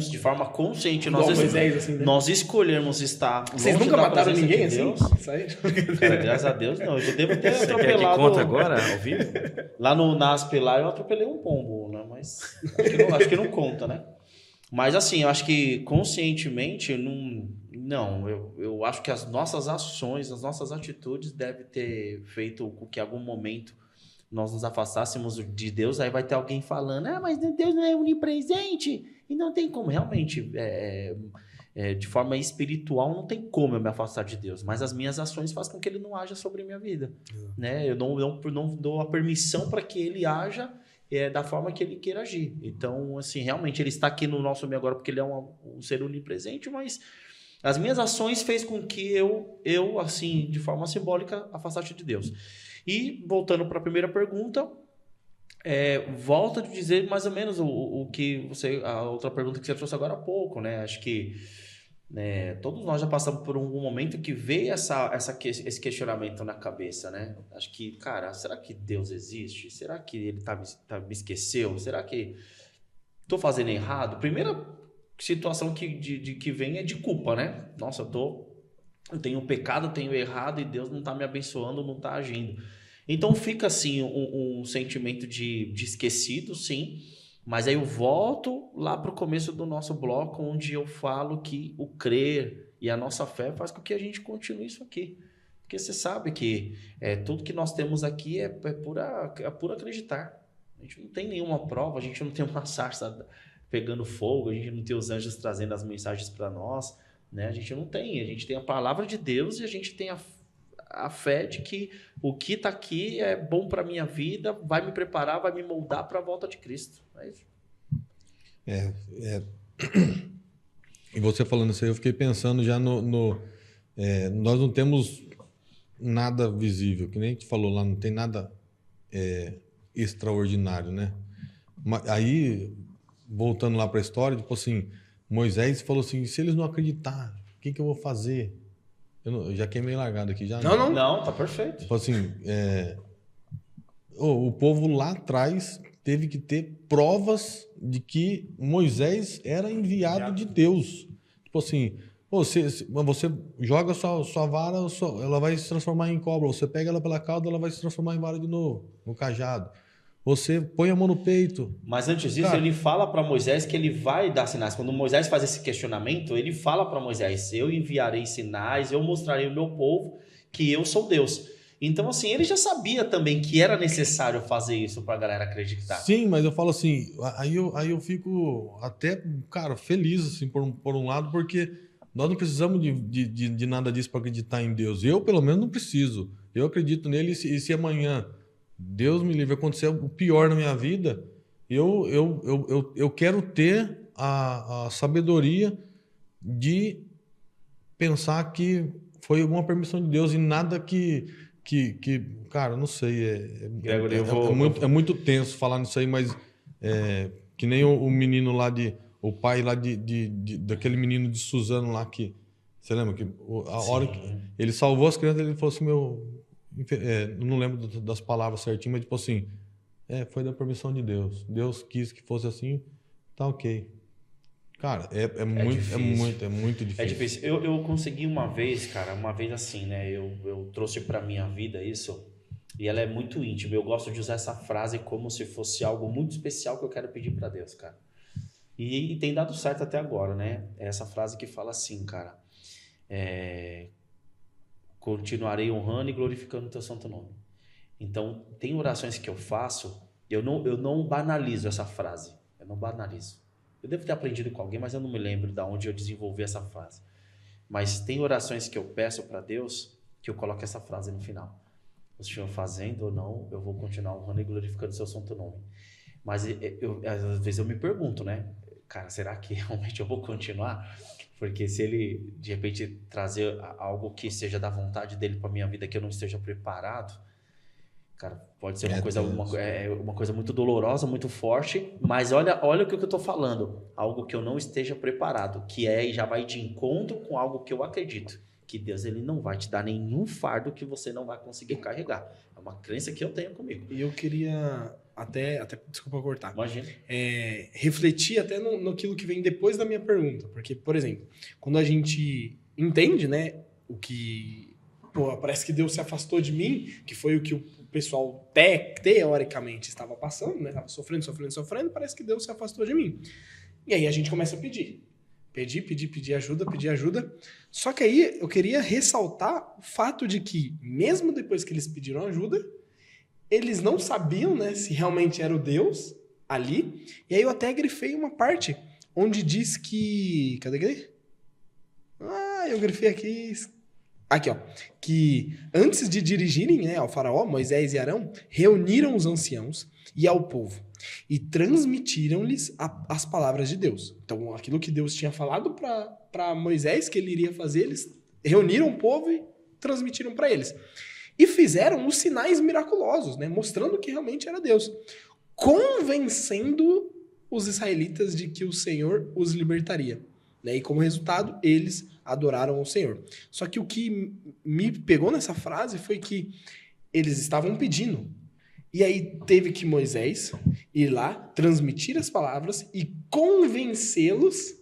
De forma consciente, assim, né? Nós escolhermos estar longe. Vocês nunca mataram ninguém de Deus. Assim? Cara, graças a Deus, não. Eu já devo ter Você quer atropelado. que conta agora, ao vivo? Lá no NASP, lá, eu atropelei um pombo, né? Mas acho que não conta, né? Mas assim, eu acho que conscientemente, eu acho que as nossas ações, as nossas atitudes devem ter feito com que em algum momento nós nos afastássemos de Deus. Aí vai ter alguém falando, mas Deus não é onipresente e não tem como. Realmente, de forma espiritual, não tem como eu me afastar de Deus, mas as minhas ações fazem com que ele não haja sobre a minha vida, né? Eu não dou a permissão para que ele haja da forma que ele queira agir. Então, assim, realmente ele está aqui no nosso meio agora porque ele é um ser onipresente, mas as minhas ações fez com que eu assim, de forma simbólica, afastasse de Deus. E, voltando para a primeira pergunta, volto a dizer mais ou menos o que a outra pergunta que você trouxe agora há pouco, né? Acho que todos nós já passamos por um momento que veio esse questionamento na cabeça, né? Acho que, cara, será que Deus existe? Será que ele me esqueceu? Será que estou fazendo errado? Primeira situação que vem é de culpa, né? Nossa, eu tenho pecado, eu tenho errado e Deus não está me abençoando, não está agindo. Então fica assim um sentimento de esquecido, sim, mas aí eu volto lá para o começo do nosso bloco, onde eu falo que o crer e a nossa fé faz com que a gente continue isso aqui. Porque você sabe que tudo que nós temos aqui é pura acreditar. A gente não tem nenhuma prova, a gente não tem uma sarça pegando fogo, a gente não tem os anjos trazendo as mensagens para nós, né? A gente não tem, a gente tem a palavra de Deus e a gente tem a fé de que o que está aqui é bom para minha vida, vai me preparar, vai me moldar para a volta de Cristo. É isso. E você falando isso aí, eu fiquei pensando já nós não temos nada visível, que nem a gente falou lá, não tem nada extraordinário, né? Aí, voltando lá para a história, tipo assim, Moisés falou assim, se eles não acreditar, o que eu vou fazer? Eu já queimei largado aqui, já Não. Não, tá perfeito. Tipo assim, o povo lá atrás teve que ter provas de que Moisés era enviado de Deus. Tipo assim, você joga sua vara, ela vai se transformar em cobra. Você pega ela pela cauda, ela vai se transformar em vara de novo, no cajado. Você põe a mão no peito. Mas antes disso, ele fala para Moisés que ele vai dar sinais. Quando Moisés faz esse questionamento, ele fala para Moisés, eu enviarei sinais, eu mostrarei ao meu povo que eu sou Deus. Então, assim, ele já sabia também que era necessário fazer isso para a galera acreditar. Sim, mas eu falo assim, aí eu fico até, cara, feliz, assim, por um lado, porque nós não precisamos de nada disso para acreditar em Deus. Eu, pelo menos, não preciso. Eu acredito nele e se amanhã Deus me livre, acontecer o pior na minha vida, eu quero ter a sabedoria de pensar que foi alguma permissão de Deus e nada que cara, não sei, Gregory, é muito tenso falar nisso aí, mas que nem o menino lá o pai lá daquele menino de Suzano lá que, você lembra que a hora que ele salvou as crianças, ele falou assim, eu não lembro das palavras certinho, mas tipo assim, foi da permissão de Deus. Deus quis que fosse assim, tá ok. Cara, é muito difícil. É difícil. Eu consegui uma vez assim, né? Eu trouxe pra minha vida isso, e ela é muito íntima. Eu gosto de usar essa frase como se fosse algo muito especial que eu quero pedir pra Deus, cara. E tem dado certo até agora, né? É essa frase que fala assim, cara. Continuarei honrando e glorificando o teu santo nome. Então, tem orações que eu faço, eu não banalizo essa frase. Eu não banalizo. Eu devo ter aprendido com alguém, mas eu não me lembro de onde eu desenvolvi essa frase. Mas tem orações que eu peço para Deus que eu coloco essa frase no final. O Senhor fazendo ou não, eu vou continuar honrando e glorificando o seu santo nome. Mas às vezes eu me pergunto, né? Cara, será que realmente eu vou continuar? Porque se ele, de repente, trazer algo que seja da vontade dele para minha vida, que eu não esteja preparado, cara, pode ser uma coisa muito dolorosa, muito forte, mas olha o que eu estou falando. Algo que eu não esteja preparado, que já vai de encontro com algo que eu acredito. Que Deus ele não vai te dar nenhum fardo que você não vai conseguir carregar. É uma crença que eu tenho comigo. E eu queria até desculpa cortar. Imagina. Refletir até naquilo que vem depois da minha pergunta. Porque, por exemplo, quando a gente entende, né, o que... parece que Deus se afastou de mim, que foi o que o pessoal teoricamente estava passando, né? Estava sofrendo, parece que Deus se afastou de mim. E aí a gente começa a pedir ajuda, Só que aí eu queria ressaltar o fato de que, mesmo depois que eles pediram ajuda, eles não sabiam, né, se realmente era o Deus ali. E aí eu até grifei uma parte onde diz que... Cadê? Eu grifei aqui... Aqui, ó. Que antes de dirigirem, né, ao faraó, Moisés e Arão reuniram os anciãos e ao povo e transmitiram-lhes as palavras de Deus. Então, aquilo que Deus tinha falado para Moisés que ele iria fazer, eles reuniram o povo e transmitiram para eles. E fizeram os sinais miraculosos, né, mostrando que realmente era Deus, convencendo os israelitas de que o Senhor os libertaria. Né? E como resultado, eles adoraram ao Senhor. Só que o que me pegou nessa frase foi que eles estavam pedindo. E aí teve que Moisés ir lá, transmitir as palavras e convencê-los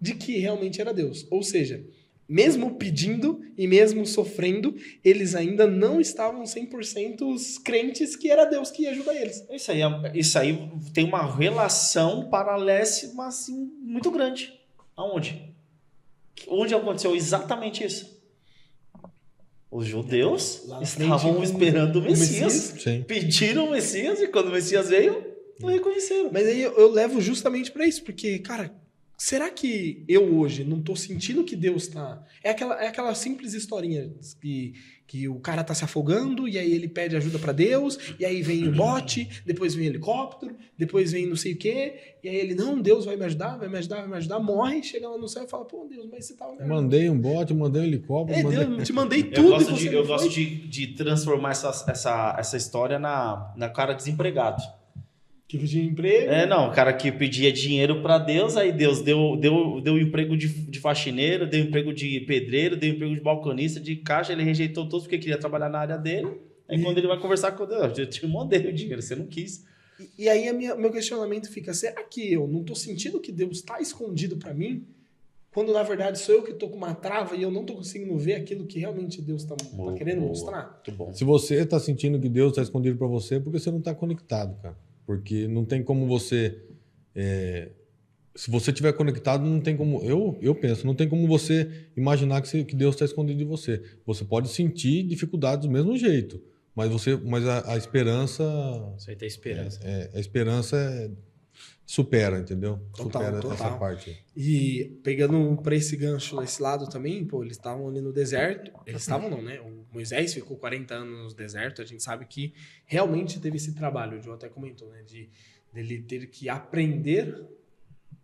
de que realmente era Deus. Ou seja, mesmo pedindo e mesmo sofrendo, eles ainda não estavam 100% crentes que era Deus que ia ajudar eles. Isso aí tem uma relação paralela, assim, muito grande. Aonde? Onde aconteceu exatamente isso? Os judeus Lá na frente, estavam esperando o Messias. Sim. Pediram o Messias e quando o Messias veio, não reconheceram. Mas aí eu levo justamente pra isso, porque, cara, será que eu hoje não tô sentindo que Deus tá... É aquela simples historinha que o cara tá se afogando e aí ele pede ajuda pra Deus, e aí vem o bote, depois vem o helicóptero, depois vem não sei o quê, e aí ele, não, Deus vai me ajudar, morre, chega lá no céu e fala, pô, Deus, mas você tava me ajudando. Mandei um bote, mandei um helicóptero. Deus, eu te mandei Eu tudo gosto, e você de, não eu foi. gosto de transformar essa história na cara desempregado. Que pedia emprego. Não, o cara que pedia dinheiro pra Deus, aí Deus deu emprego de faxineiro, deu emprego de pedreiro, deu emprego de balconista, de caixa, ele rejeitou todos porque queria trabalhar na área dele. Aí quando ele vai conversar com Deus, eu te mandei o dinheiro, você não quis. E aí meu questionamento fica, será que eu não tô sentindo que Deus tá escondido pra mim? Quando na verdade sou eu que tô com uma trava e eu não tô conseguindo ver aquilo que realmente Deus tá querendo mostrar? Muito bom. Se você está sentindo que Deus está escondido para você, é porque você não está conectado, cara. Porque não tem como você... se você estiver conectado, não tem como... Eu penso, não tem como você imaginar que Deus está escondido de você. Você pode sentir dificuldades do mesmo jeito, mas a esperança... Isso aí tem esperança. A esperança supera, entendeu? Total, supera total. essa parte. E pegando pra esse gancho, esse lado também, pô, eles estavam ali no deserto. Eles estavam não, né? O Moisés ficou 40 anos no deserto. A gente sabe que realmente teve esse trabalho, o João até comentou, né? Dele ter que aprender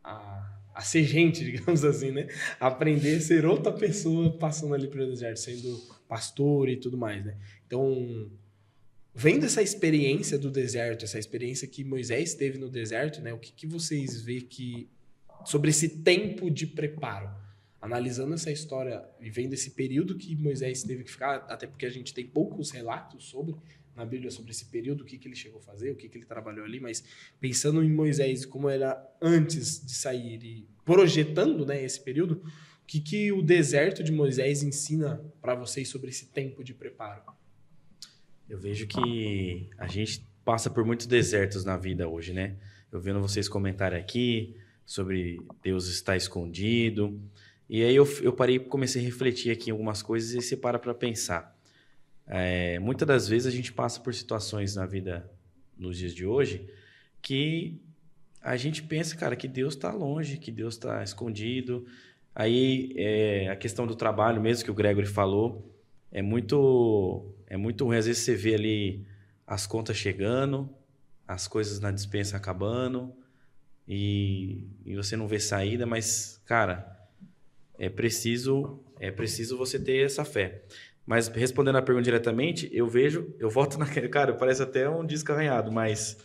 a ser gente, digamos assim, né? Aprender a ser outra pessoa passando ali pelo deserto, sendo pastor e tudo mais, né? Então, vendo essa experiência do deserto, essa experiência que Moisés teve no deserto, né? O que vocês vê sobre esse tempo de preparo? Analisando essa história e vendo esse período que Moisés teve que ficar, até porque a gente tem poucos relatos na Bíblia sobre esse período, o que ele chegou a fazer, o que ele trabalhou ali, mas pensando em Moisés como era antes de sair e projetando, né, esse período, o que o deserto de Moisés ensina para vocês sobre esse tempo de preparo? Eu vejo que a gente passa por muitos desertos na vida hoje, né? Eu vendo vocês comentarem aqui sobre Deus estar escondido. E aí eu parei e comecei a refletir aqui em algumas coisas e você para pensar. Muitas das vezes a gente passa por situações na vida, nos dias de hoje, que a gente pensa, cara, que Deus está longe, que Deus está escondido. Aí a questão do trabalho mesmo, que o Gregory falou, é muito ruim. Às vezes você vê ali as contas chegando, as coisas na despensa acabando e você não vê saída, mas, cara, é preciso você ter essa fé. Mas respondendo a pergunta diretamente, eu volto naquele... Cara, parece até um disco arranhado, mas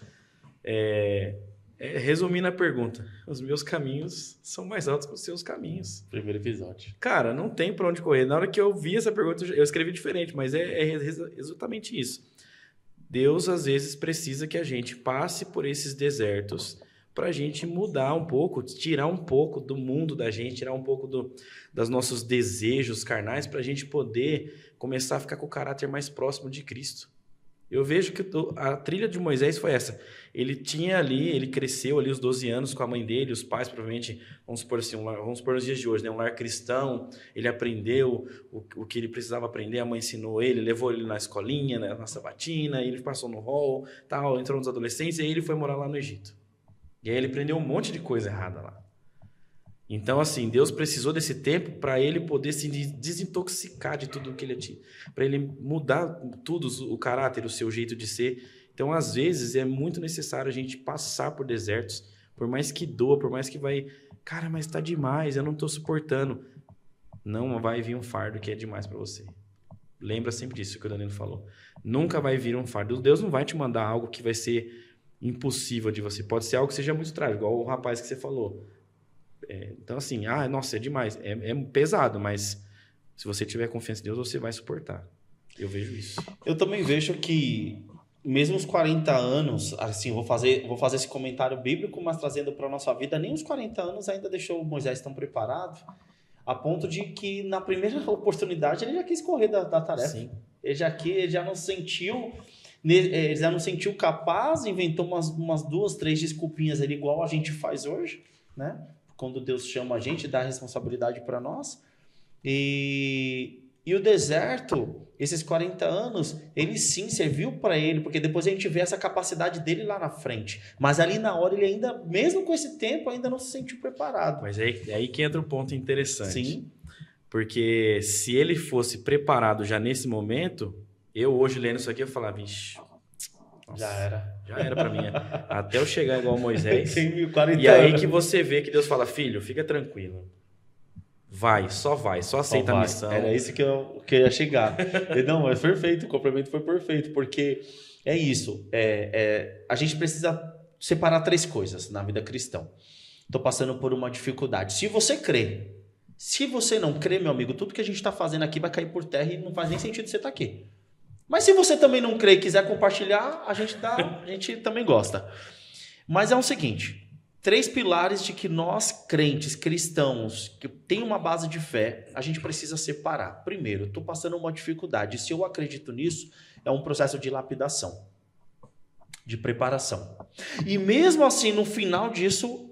resumindo a pergunta, os meus caminhos são mais altos que os seus caminhos. Primeiro episódio. Cara, não tem pra onde correr. Na hora que eu vi essa pergunta, eu escrevi diferente, mas é exatamente isso. Deus, às vezes, precisa que a gente passe por esses desertos pra gente mudar um pouco, tirar um pouco do mundo da gente, tirar um pouco dos nossos desejos carnais, pra gente poder começar a ficar com o caráter mais próximo de Cristo. Eu vejo que a trilha de Moisés foi essa. Ele cresceu ali os 12 anos com a mãe dele, os pais provavelmente, vamos supor nos dias de hoje, né? Um lar cristão, ele aprendeu o que ele precisava aprender, a mãe ensinou ele, levou ele na escolinha, na sabatina, ele passou no hall, tal, entrou nos adolescentes, e aí ele foi morar lá no Egito. E aí ele aprendeu um monte de coisa errada lá. Então, assim, Deus precisou desse tempo para ele poder se desintoxicar de tudo que ele tinha, para ele mudar tudo, o caráter, o seu jeito de ser. Então, às vezes, é muito necessário a gente passar por desertos, por mais que doa, por mais que vai... Cara, mas tá demais, eu não tô suportando. Não vai vir um fardo que é demais para você. Lembra sempre disso que o Danilo falou. Nunca vai vir um fardo. Deus não vai te mandar algo que vai ser impossível de você. Pode ser algo que seja muito trágico, igual o rapaz que você falou. Então, assim, nossa, é demais. É pesado, mas se você tiver confiança em Deus, você vai suportar. Eu vejo isso. Eu também vejo que, mesmo os 40 anos, assim, vou fazer esse comentário bíblico, mas trazendo para a nossa vida, nem os 40 anos ainda deixou Moisés tão preparado. A ponto de que na primeira oportunidade ele já quis correr da tarefa. Sim. Ele já não sentiu capaz, inventou umas 2, 3 desculpinhas ali, igual a gente faz hoje, né? Quando Deus chama a gente, dá a responsabilidade para nós. E o deserto, esses 40 anos, ele sim serviu para ele, porque depois a gente vê essa capacidade dele lá na frente. Mas ali na hora ele ainda, mesmo com esse tempo, ainda não se sentiu preparado. Mas é aí que entra um ponto interessante. Sim. Porque se ele fosse preparado já nesse momento, eu hoje lendo isso aqui, eu falava, vixe, nossa, já era para mim. Até eu chegar igual Moisés. Tem 40 E aí anos. que você vê que Deus fala, filho, fica tranquilo. Vai, só aceita a missão. Era isso que eu queria chegar. Não, mas perfeito, o complemento foi perfeito, porque é isso. A gente precisa separar 3 coisas na vida cristã. Estou passando por uma dificuldade. Se você crê, se você não crê, meu amigo, tudo que a gente está fazendo aqui vai cair por terra e não faz nem sentido você estar aqui. Mas se você também não crê e quiser compartilhar, a gente também gosta. Mas é o seguinte... 3 pilares de que nós, crentes, cristãos, que tem uma base de fé, a gente precisa separar. Primeiro, eu estou passando uma dificuldade. Se eu acredito nisso, é um processo de lapidação, de preparação. E mesmo assim, no final disso,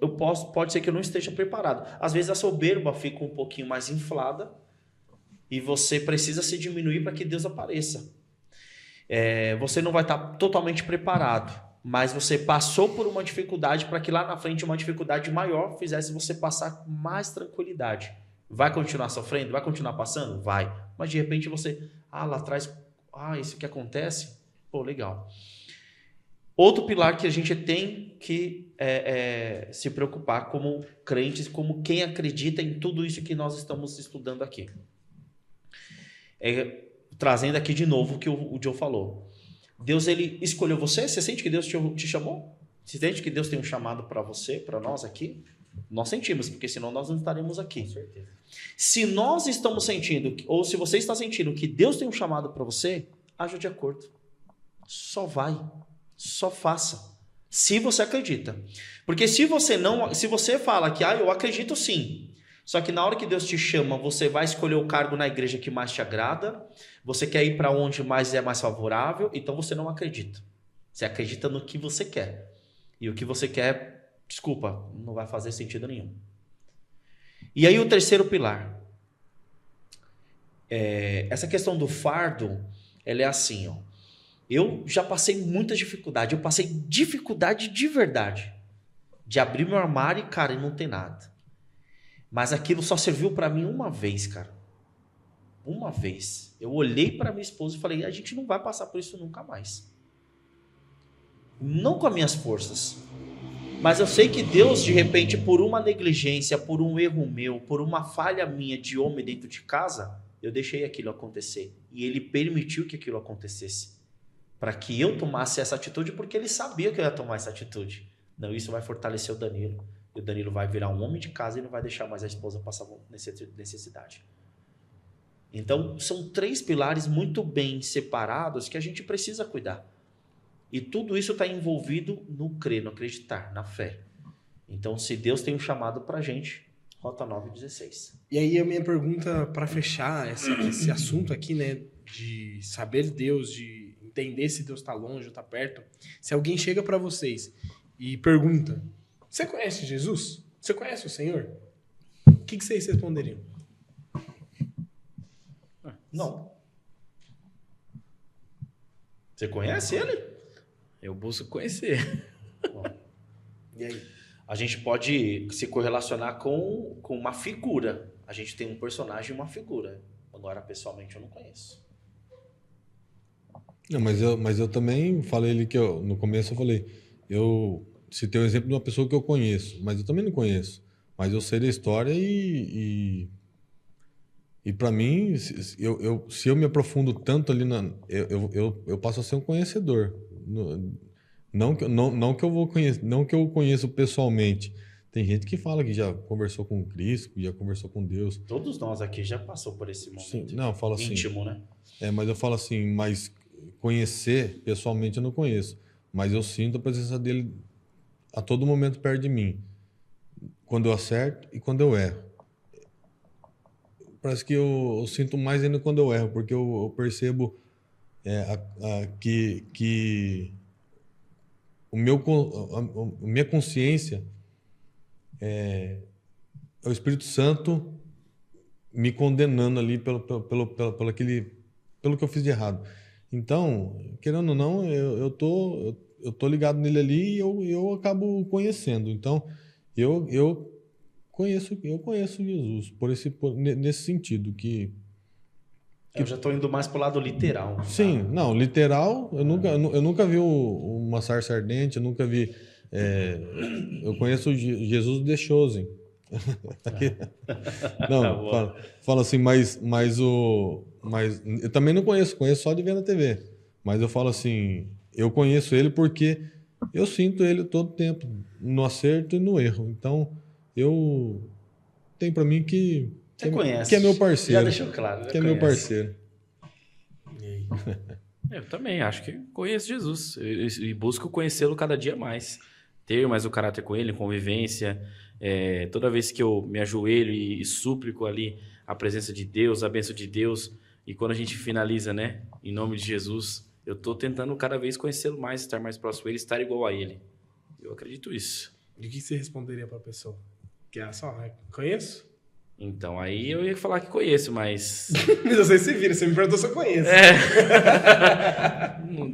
pode ser que eu não esteja preparado. Às vezes a soberba fica um pouquinho mais inflada e você precisa se diminuir para que Deus apareça. Você não vai estar totalmente preparado. Mas você passou por uma dificuldade para que lá na frente uma dificuldade maior fizesse você passar com mais tranquilidade. Vai continuar sofrendo? Vai continuar passando? Vai. Mas de repente você... lá atrás... isso que acontece? Pô, legal. Outro pilar que a gente tem que se preocupar como crentes, como quem acredita em tudo isso que nós estamos estudando aqui. Trazendo aqui de novo o que o Joe falou. Deus, ele escolheu você? Você sente que Deus te chamou? Você sente que Deus tem um chamado para você, para nós aqui? Nós sentimos, porque senão nós não estaremos aqui. Com certeza. Se nós estamos sentindo, ou se você está sentindo que Deus tem um chamado para você, haja de acordo. Só vai. Só faça. Se você acredita. Porque se você fala que eu acredito sim, só que na hora que Deus te chama, você vai escolher o cargo na igreja que mais te agrada, você quer ir para onde mais favorável, então você não acredita. Você acredita no que você quer. E o que você quer, desculpa, não vai fazer sentido nenhum. E aí o terceiro pilar. Essa questão do fardo, ela é assim, ó. Eu já passei muita dificuldade. Eu passei dificuldade de verdade. De abrir meu armário e, cara, não tem nada. Mas aquilo só serviu para mim uma vez, cara. Uma vez. Eu olhei para minha esposa e falei, a gente não vai passar por isso nunca mais. Não com as minhas forças. Mas eu sei que Deus, de repente, por uma negligência, por um erro meu, por uma falha minha de homem dentro de casa, eu deixei aquilo acontecer. E Ele permitiu que aquilo acontecesse. Para que eu tomasse essa atitude, porque Ele sabia que eu ia tomar essa atitude. Não, isso vai fortalecer o Danilo. E o Danilo vai virar um homem de casa e não vai deixar mais a esposa passar necessidade. Então, são 3 pilares muito bem separados que a gente precisa cuidar. E tudo isso está envolvido no crer, no acreditar, na fé. Então, se Deus tem um chamado para a gente, Rota 9:16. E aí a minha pergunta para fechar esse assunto aqui, né, de saber Deus, de entender se Deus está longe ou está perto. Se alguém chega para vocês e pergunta... Você conhece Jesus? Você conhece o Senhor? O que vocês responderiam? Não. Você conhece ele? Eu busco conhecer. Bom, e aí? A gente pode se correlacionar com uma figura. A gente tem um personagem e uma figura. Agora, pessoalmente, eu não conheço. Não, mas eu também falei ali que no começo eu falei, eu citei um exemplo de uma pessoa que eu conheço, mas eu também não conheço. Mas eu sei da história e para mim, se eu me aprofundo tanto ali, eu passo a ser um conhecedor. Não que eu vou conhecer, não que eu conheço pessoalmente. Tem gente que fala que já conversou com Cristo, que já conversou com Deus. Todos nós aqui já passou por esse momento. Sim, não, eu falo assim, íntimo, né? mas eu falo assim, mas conhecer pessoalmente eu não conheço, mas eu sinto a presença dele a todo momento perto de mim, quando eu acerto e quando eu erro. parece que eu sinto mais ainda quando eu erro, porque eu percebo que a minha consciência é o Espírito Santo me condenando ali pelo que eu fiz de errado. Então, querendo ou não, eu tô ligado nele ali e eu acabo conhecendo. Então, eu conheço Jesus nesse sentido que Eu já estou indo mais pro lado literal. Tá? sim, não, literal, eu nunca vi uma sarça ardente, eu nunca vi. Eu conheço Jesus The Chosen. Aqui. Não, fala assim, mas eu também não conheço só de ver na TV. Mas eu falo assim, eu conheço ele porque eu sinto ele todo tempo, no acerto e no erro. Então, eu tenho para mim que Você conhece. Que é meu parceiro. Já deixou claro. Que é meu parceiro. E aí? Eu também acho que conheço Jesus e busco conhecê-lo cada dia mais. Ter mais o caráter com ele, convivência. Toda vez que eu me ajoelho e súplico ali a presença de Deus, a bênção de Deus, e quando a gente finaliza, né, em nome de Jesus, eu estou tentando cada vez conhecê-lo mais, estar mais próximo dele, estar igual a ele. Eu acredito nisso. E o que você responderia pra pessoa? Que é só, conheço? Então, aí eu ia falar que conheço, mas... Mas eu sei se vira, você me perguntou se eu conheço.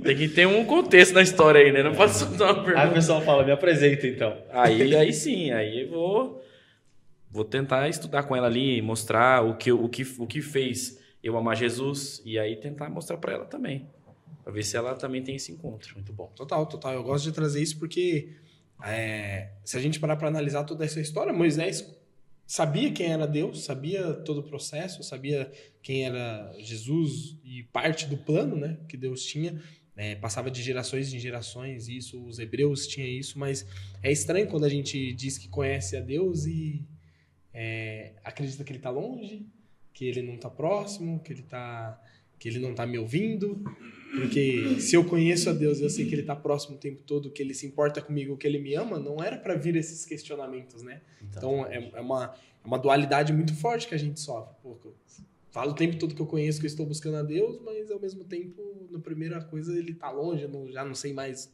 Tem que ter um contexto na história aí, né? Não pode soltar uma pergunta. Aí o pessoal fala, me apresenta então. Aí sim, aí eu vou tentar estudar com ela ali, mostrar o que fez eu amar Jesus e aí tentar mostrar para ela também, para ver se ela também tem esse encontro. Muito bom. Total. Eu gosto de trazer isso porque se a gente parar para analisar toda essa história, Moisés sabia quem era Deus, sabia todo o processo, sabia quem era Jesus e parte do plano, né, que Deus tinha. Passava de gerações em gerações, isso, os hebreus tinham isso, mas é estranho quando a gente diz que conhece a Deus e acredita que ele está longe, que ele não está próximo, que ele não está me ouvindo, porque se eu conheço a Deus, eu sei que ele está próximo o tempo todo, que ele se importa comigo, que ele me ama, não era para vir esses questionamentos, né? Então é uma dualidade muito forte que a gente sofre. Pô, eu falo o tempo todo que eu conheço, que eu estou buscando a Deus, mas ao mesmo tempo, na primeira coisa, ele está longe, eu já não sei mais,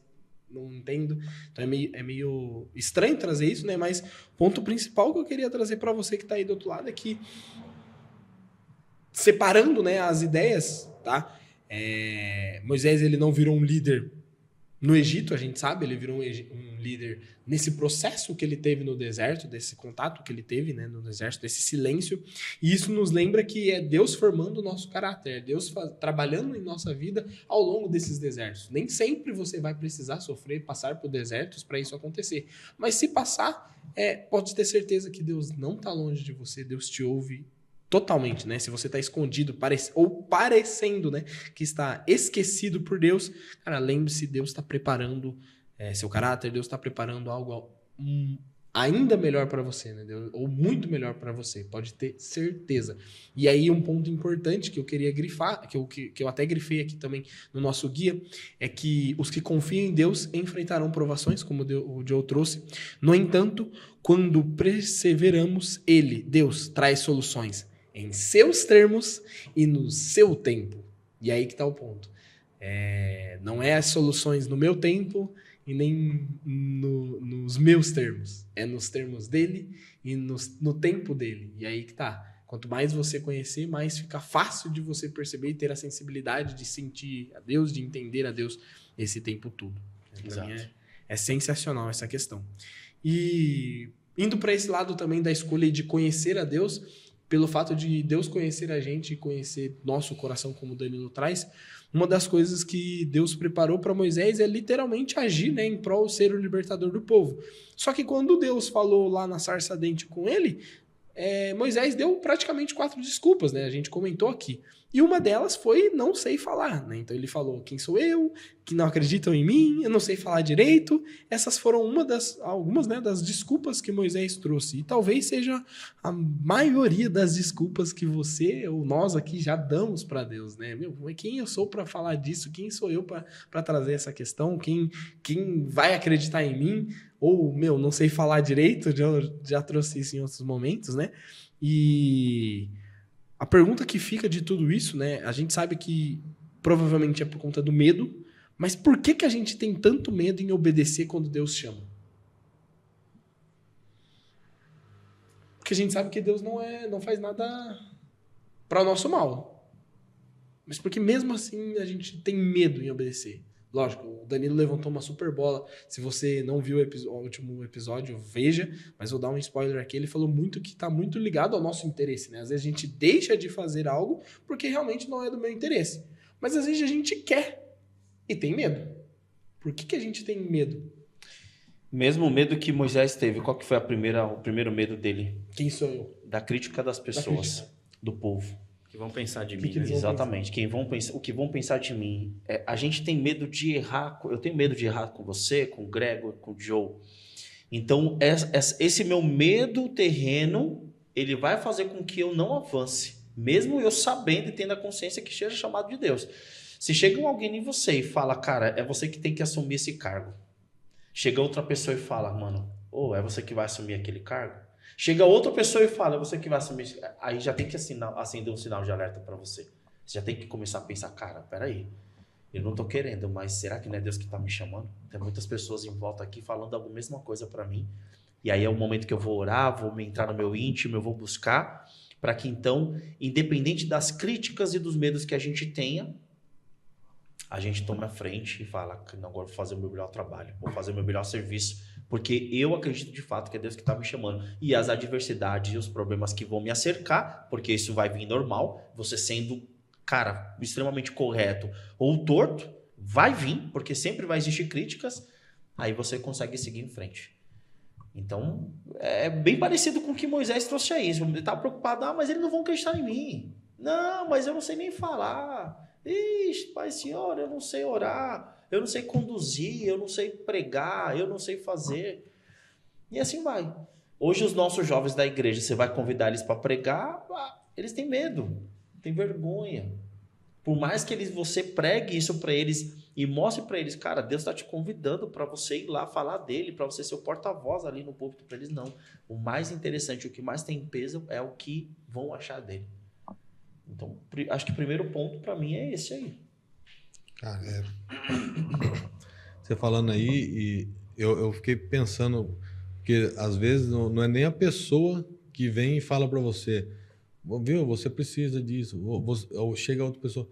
não entendo. Então é meio estranho trazer isso, né? Mas o ponto principal que eu queria trazer para você que está aí do outro lado é que, separando, né, as ideias, tá? Moisés, ele não virou um líder no Egito, a gente sabe, ele virou um líder nesse processo que ele teve no deserto, desse contato que ele teve, né, no deserto, desse silêncio, e isso nos lembra que é Deus formando o nosso caráter, é Deus trabalhando em nossa vida ao longo desses desertos. Nem sempre você vai precisar sofrer, passar por desertos para isso acontecer, mas se passar, pode ter certeza que Deus não está longe de você, Deus te ouve totalmente, né? Se você está escondido ou parecendo, né, que está esquecido por Deus, cara, lembre-se, Deus está preparando seu caráter, Deus está preparando algo ainda melhor para você, né? Ou muito melhor para você, pode ter certeza. E aí um ponto importante que eu queria grifar, que eu até grifei aqui também no nosso guia, é que os que confiam em Deus enfrentarão provações, como o Joe trouxe. No entanto, quando perseveramos, Deus, traz soluções em seus termos e no seu tempo. E aí que está o ponto. Não é as soluções no meu tempo e nem nos meus termos. É nos termos dele e no tempo dele. E aí que tá. Quanto mais você conhecer, mais fica fácil de você perceber e ter a sensibilidade de sentir a Deus, de entender a Deus esse tempo todo. Para mim é sensacional essa questão. E indo para esse lado também da escolha de conhecer a Deus, pelo fato de Deus conhecer a gente e conhecer nosso coração, como o Danilo traz, uma das coisas que Deus preparou para Moisés é literalmente agir, né, em prol de ser o libertador do povo. Só que quando Deus falou lá na sarça ardente com ele, Moisés deu praticamente 4 desculpas, né? A gente comentou aqui. E uma delas foi não sei falar, né? Então ele falou, quem sou eu? Que não acreditam em mim? Eu não sei falar direito. Essas foram algumas, né, das desculpas que Moisés trouxe. E talvez seja a maioria das desculpas que você ou nós aqui já damos para Deus, né? Quem eu sou para falar disso? Quem sou eu para trazer essa questão? Quem vai acreditar em mim? Ou, não sei falar direito, já trouxe isso em outros momentos, né? E A pergunta que fica de tudo isso, né? A gente sabe que provavelmente é por conta do medo, mas por que que a gente tem tanto medo em obedecer quando Deus chama? Porque a gente sabe que Deus não faz nada para o nosso mal. Mas porque mesmo assim a gente tem medo em obedecer. Lógico, o Danilo levantou uma super bola. Se você não viu o último episódio, veja. Mas vou dar um spoiler aqui. Ele falou muito que está muito ligado ao nosso interesse, né? Às vezes a gente deixa de fazer algo porque realmente não é do meu interesse. Mas às vezes a gente quer e tem medo. Por que a gente tem medo? Mesmo o medo que Moisés teve, qual que foi o primeiro medo dele? Quem sou eu? Da crítica das pessoas, crítica. do povo. Que vão pensar de Que mim, que né? eles vão Exatamente. O que vão pensar de mim. A gente tem medo de errar. Eu tenho medo de errar com você, com o Gregor, com o Joe. Então, esse meu medo terreno, ele vai fazer com que eu não avance. Mesmo eu sabendo e tendo a consciência que seja chamado de Deus. Se chega alguém em você e fala, cara, é você que tem que assumir esse cargo. Chega outra pessoa e fala, mano, é você que vai assumir aquele cargo? Chega outra pessoa e fala, é você que vai assumir. Aí já tem que acender um sinal de alerta para você. Você já tem que começar a pensar, cara, peraí, eu não tô querendo, mas será que não é Deus que tá me chamando? Tem muitas pessoas em volta aqui falando a mesma coisa para mim. E aí é o momento que eu vou orar, vou me entrar no meu íntimo, eu vou buscar, para que então, independente das críticas e dos medos que a gente tenha, a gente toma a frente e fala, não, agora vou fazer o meu melhor trabalho, vou fazer o meu melhor serviço, porque eu acredito de fato que é Deus que está me chamando. E as adversidades e os problemas que vão me acercar, porque isso vai vir normal, você sendo, cara, extremamente correto ou torto, vai vir, porque sempre vai existir críticas, aí você consegue seguir em frente. Então, é bem parecido com o que Moisés trouxe aí. Ele estava preocupado, mas eles não vão acreditar em mim. Não, mas eu não sei nem falar. Ixi, Pai Senhor, eu não sei orar, eu não sei conduzir, eu não sei pregar, eu não sei fazer. E assim vai. Hoje os nossos jovens da igreja, você vai convidar eles para pregar, eles têm medo, têm vergonha. Por mais que você pregue isso para eles e mostre para eles, cara, Deus está te convidando para você ir lá falar dele, para você ser o porta-voz ali no púlpito para eles, não. O mais interessante, o que mais tem peso é o que vão achar dele. Então, acho que o primeiro ponto para mim é esse aí. Cara, você falando aí, e eu fiquei pensando, porque às vezes não é nem a pessoa que vem e fala para você, viu, você precisa disso, ou chega outra pessoa.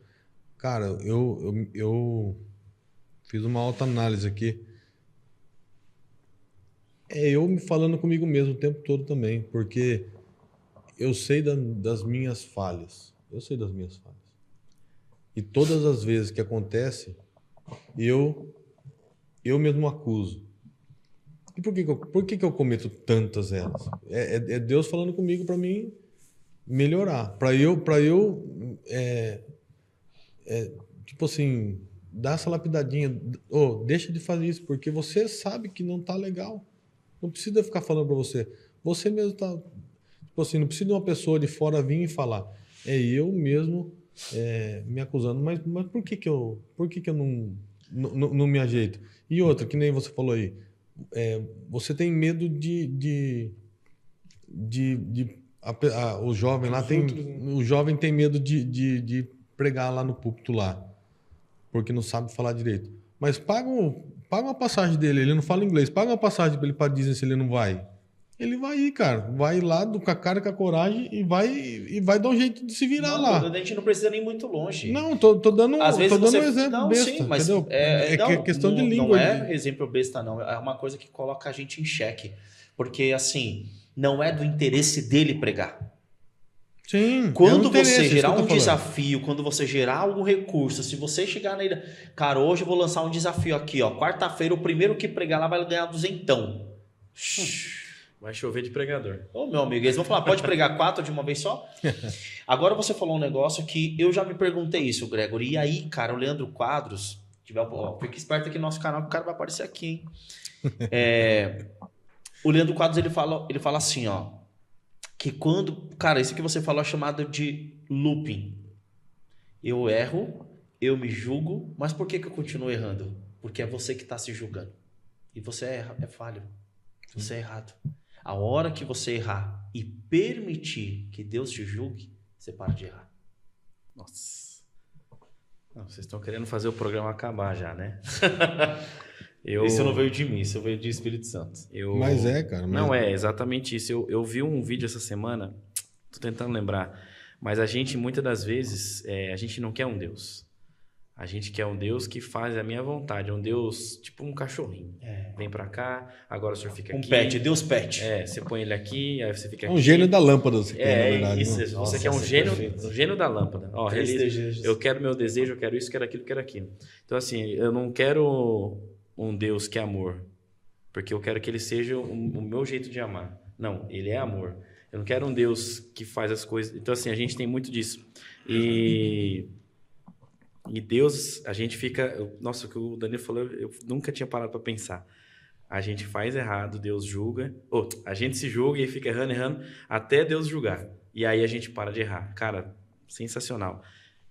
Cara, eu fiz uma autoanálise aqui. É eu me falando comigo mesmo o tempo todo também, porque eu sei das minhas falhas. Eu sei das minhas falhas. E todas as vezes que acontece, eu mesmo acuso. E por que eu cometo tantas elas? É Deus falando comigo para mim melhorar. Para eu tipo assim, dar essa lapidadinha. Deixa de fazer isso, porque você sabe que não tá legal. Não precisa ficar falando para você. Você mesmo tá... Tipo assim, não precisa de uma pessoa de fora vir e falar. É eu mesmo me acusando. Mas por que eu não me ajeito? E outra, que nem você falou aí. Você tem medo o jovem lá tem... O jovem tem medo de pregar lá no púlpito lá. Porque não sabe falar direito. Mas paga uma passagem dele. Ele não fala inglês. Paga uma passagem para ele para dizer se ele não vai. Ele vai ir, cara. Vai lá com a cara, com a coragem e vai dar um jeito de se virar lá. A gente não precisa nem ir muito longe. Não, tô dando um exemplo não, besta, sim, mas entendeu? Questão de língua. Não é exemplo besta, não. É uma coisa que coloca a gente em xeque. Porque, assim, não é do interesse dele pregar. Sim. Quando você gerar um desafio, quando você gerar algum recurso, se você chegar nele... Cara, hoje eu vou lançar um desafio aqui, ó. Quarta-feira, o primeiro que pregar lá vai ganhar 200. Vai chover de pregador. Ô, meu amigo, eles vão falar, pode pregar 4 de uma vez só? Agora você falou um negócio que eu já me perguntei isso, Gregor. E aí, cara, o Leandro Quadros, fica esperto aqui no nosso canal que o cara vai aparecer aqui, hein? O Leandro Quadros, ele fala assim, ó, que quando... Cara, isso que você falou é chamado de looping. Eu erro, eu me julgo, mas por que eu continuo errando? Porque é você que está se julgando. E você é falho. Você é errado. A hora que você errar e permitir que Deus te julgue, você para de errar. Nossa. Não, vocês estão querendo fazer o programa acabar já, né? Isso não veio de mim, isso veio de Espírito Santo. Mas cara. Não, é exatamente isso. Eu vi um vídeo essa semana, tô tentando lembrar, mas a gente, muitas das vezes, a gente não quer um Deus. A gente quer um Deus que faz a minha vontade, um Deus tipo um cachorrinho. Vem pra cá, agora o senhor fica aqui. Um pet, Deus pet. Você põe ele aqui, aí você fica aqui. É um gênio da lâmpada, você quer, na verdade. Isso, Né? você quer um gênio da lâmpada. Ó, Desejos. eu quero meu desejo, eu quero isso, quero aquilo, quero aquilo. Então, assim, eu não quero um Deus que é amor, porque eu quero que ele seja o meu jeito de amar. Não, ele é amor. Eu não quero um Deus que faz as coisas... Então, assim, a gente tem muito disso. E Deus, a gente fica... Nossa, o que o Danilo falou, eu nunca tinha parado para pensar. A gente faz errado, Deus julga. A gente se julga e fica errando, até Deus julgar. E aí a gente para de errar. Cara, sensacional.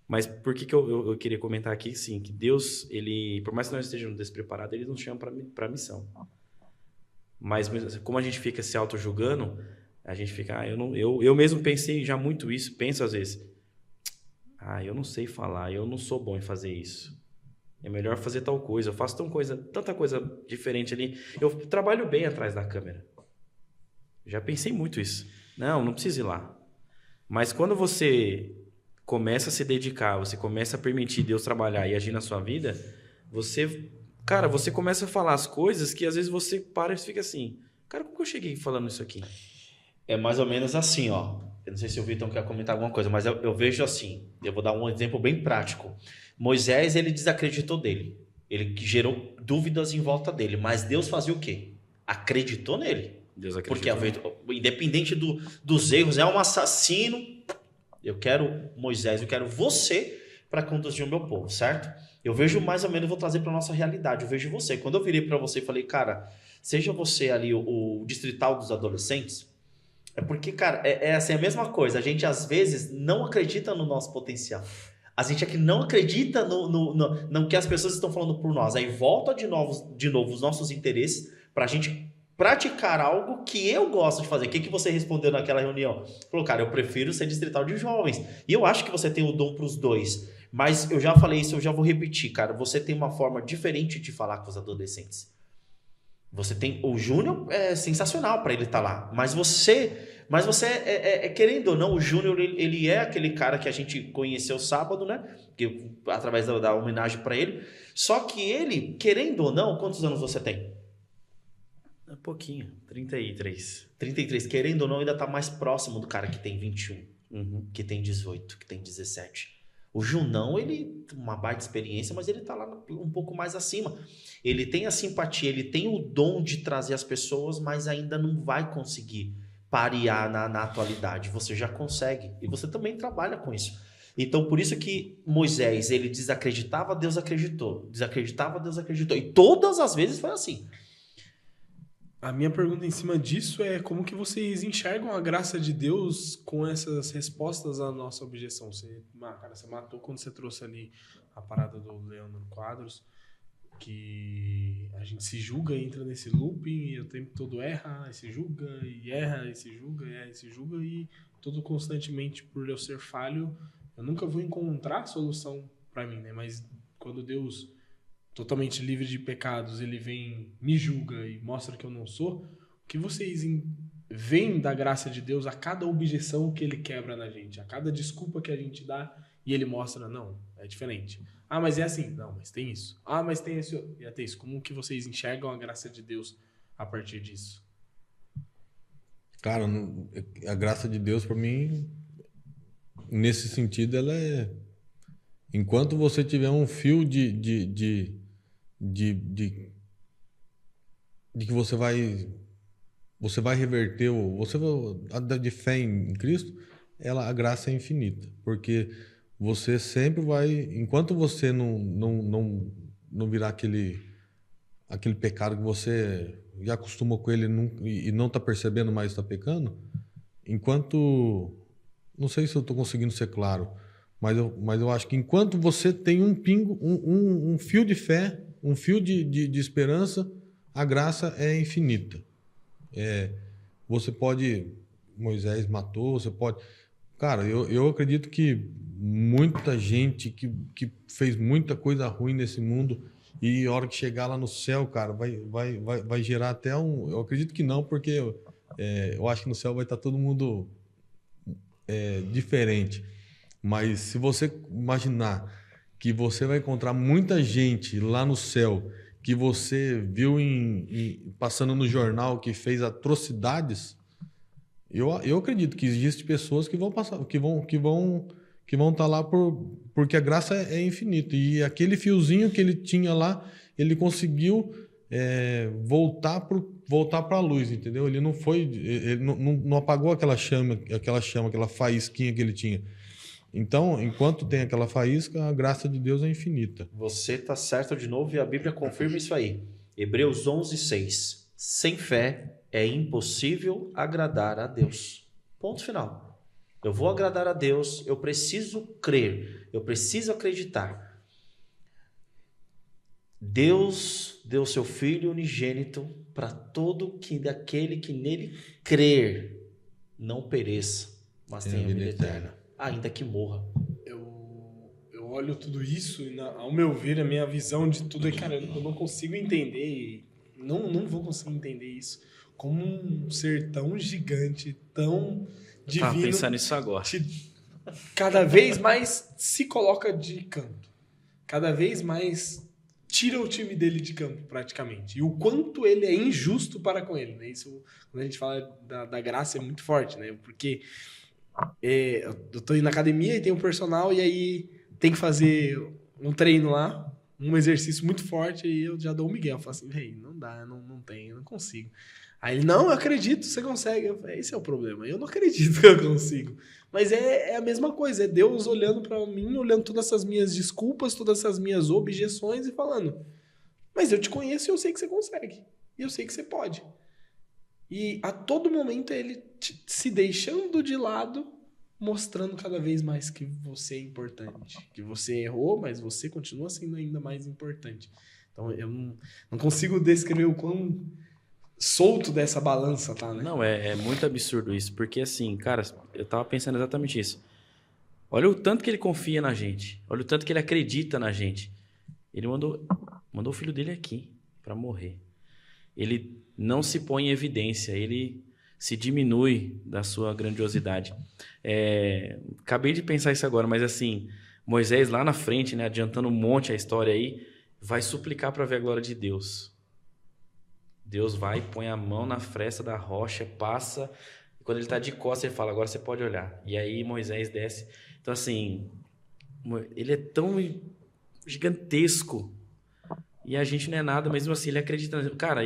Mas por que eu queria comentar aqui, sim, que Deus, ele, por mais que nós estejamos despreparados, ele nos chama para a missão. Mas como a gente fica se auto-julgando, a gente fica... eu mesmo pensei já muito isso, penso às vezes... eu não sei falar, eu não sou bom em fazer isso. É melhor fazer tal coisa, eu faço tanta coisa diferente ali. Eu trabalho bem atrás da câmera. Já pensei muito isso. Não precisa ir lá. Mas quando você começa a se dedicar, você começa a permitir Deus trabalhar e agir na sua vida, você começa a falar as coisas que às vezes você para e fica assim, cara, como que eu cheguei falando isso aqui? É mais ou menos assim, ó. Eu não sei se o Vitor quer comentar alguma coisa, mas eu vejo assim. Eu vou dar um exemplo bem prático. Moisés, ele desacreditou dele. Ele gerou dúvidas em volta dele. Mas Deus fazia o quê? Acreditou nele. Deus acreditou. Porque, independente dos erros, é um assassino. Eu quero Moisés, eu quero você para conduzir o meu povo, certo? Eu vejo mais ou menos, vou trazer para nossa realidade. Eu vejo você. Quando eu virei para você e falei, cara, seja você ali o distrital dos adolescentes, é porque, cara, é assim a mesma coisa. A gente, às vezes, não acredita no nosso potencial. A gente aqui não acredita no que as pessoas estão falando por nós. Aí volta de novo os nossos interesses pra gente praticar algo que eu gosto de fazer. O que você respondeu naquela reunião? Falou, cara, eu prefiro ser distrital de jovens. E eu acho que você tem o dom pros dois. Mas eu já falei isso, eu já vou repetir, cara. Você tem uma forma diferente de falar com os adolescentes. Você tem o Júnior, é sensacional para ele estar lá, mas você querendo ou não, o Júnior ele é aquele cara que a gente conheceu sábado, né? Através da homenagem para ele. Só que ele, querendo ou não, quantos anos você tem? Um pouquinho, 33. 33, querendo ou não, ainda tá mais próximo do cara que tem 21, que tem 18, que tem 17. O Junão, ele tem uma baita experiência, mas ele tá lá um pouco mais acima. Ele tem a simpatia, ele tem o dom de trazer as pessoas, mas ainda não vai conseguir parear na atualidade. Você já consegue. E você também trabalha com isso. Então, por isso que Moisés, ele desacreditava, Deus acreditou. Desacreditava, Deus acreditou. E todas as vezes foi assim. A minha pergunta em cima disso é como que vocês enxergam a graça de Deus com essas respostas à nossa objeção? Você matou quando você trouxe ali a parada do Leandro Quadros, que a gente se julga e entra nesse looping e o tempo todo erra, e se julga, e erra, e se julga, e erra, e se julga, e todo constantemente, por eu ser falho, eu nunca vou encontrar solução para mim, né? Mas quando Deus, totalmente livre de pecados, ele vem, me julga e mostra que eu não sou, o que vocês veem da graça de Deus a cada objeção que ele quebra na gente, a cada desculpa que a gente dá e ele mostra, não, é diferente. Ah, mas é assim. Não, mas tem isso. Ah, mas tem esse outro. E até isso. Como que vocês enxergam a graça de Deus a partir disso? Cara, a graça de Deus, para mim, nesse sentido, ela é... Enquanto você tiver um fio de que você vai reverter, de fé em Cristo, a graça é infinita. Porque você sempre vai... Enquanto você não virar aquele pecado que você já acostumou com ele e não está percebendo mais está pecando, enquanto... Não sei se eu estou conseguindo ser claro, mas eu acho que enquanto você tem um pingo, um fio de fé, um fio de esperança, a graça é infinita. Você pode... Moisés matou, você pode... Cara, eu acredito que muita gente que fez muita coisa ruim nesse mundo e a hora que chegar lá no céu, cara, vai gerar até um... Eu acredito que não, porque eu acho que no céu vai estar todo mundo diferente. Mas se você imaginar que você vai encontrar muita gente lá no céu que você viu passando no jornal que fez atrocidades, eu acredito que existem pessoas que vão passar, que vão estar lá porque a graça é infinita. E aquele fiozinho que ele tinha lá, ele conseguiu voltar para a luz, entendeu? Ele não apagou aquela chama, aquela faísquinha que ele tinha. Então, enquanto tem aquela faísca, a graça de Deus é infinita. Você está certo de novo e a Bíblia confirma isso aí. Hebreus 11:6. Sem fé é impossível agradar a Deus. Ponto final. Eu vou agradar a Deus, eu preciso crer, eu preciso acreditar. Deus deu seu Filho unigênito para todo aquele que nele crer não pereça, mas tenha vida eterna, ainda que morra. Eu olho tudo isso e, ao meu ver, a minha visão de tudo é, cara, eu não consigo entender, não vou conseguir entender isso, como um ser tão gigante, tão divino... Tava pensando nisso agora. Cada vez mais se coloca de canto. Cada vez mais tira o time dele de campo, praticamente. E o quanto ele é injusto para com ele, né? Isso, quando a gente fala da graça, é muito forte, né? Porque eu tô indo na academia e tem um personal e aí tem que fazer um treino lá, um exercício muito forte, e eu já dou um migué. Eu falo assim, véi, não dá, não tem, eu não consigo. Aí ele, não, eu acredito, você consegue. Eu falei, esse é o problema, eu não acredito que eu consigo. Mas é a mesma coisa, é Deus olhando pra mim, olhando todas essas minhas desculpas, todas essas minhas objeções e falando, mas eu te conheço e eu sei que você consegue. E eu sei que você pode. E a todo momento é ele se deixando de lado, mostrando cada vez mais que você é importante. Que você errou, mas você continua sendo ainda mais importante. Então eu não consigo descrever o quão solto dessa balança, tá, né? Não, é muito absurdo isso, porque assim, cara, eu tava pensando exatamente isso. Olha o tanto que ele confia na gente, olha o tanto que ele acredita na gente. Ele mandou o filho dele aqui para morrer. Ele não se põe em evidência, ele se diminui da sua grandiosidade. Acabei de pensar isso agora, mas assim, Moisés lá na frente, né, adiantando um monte a história aí, vai suplicar para ver a glória de Deus. Deus vai, põe a mão na fresta da rocha, passa, e quando ele está de costas, ele fala, agora você pode olhar. E aí Moisés desce. Então, assim, ele é tão gigantesco, e a gente não é nada, mesmo assim, ele acredita. Cara,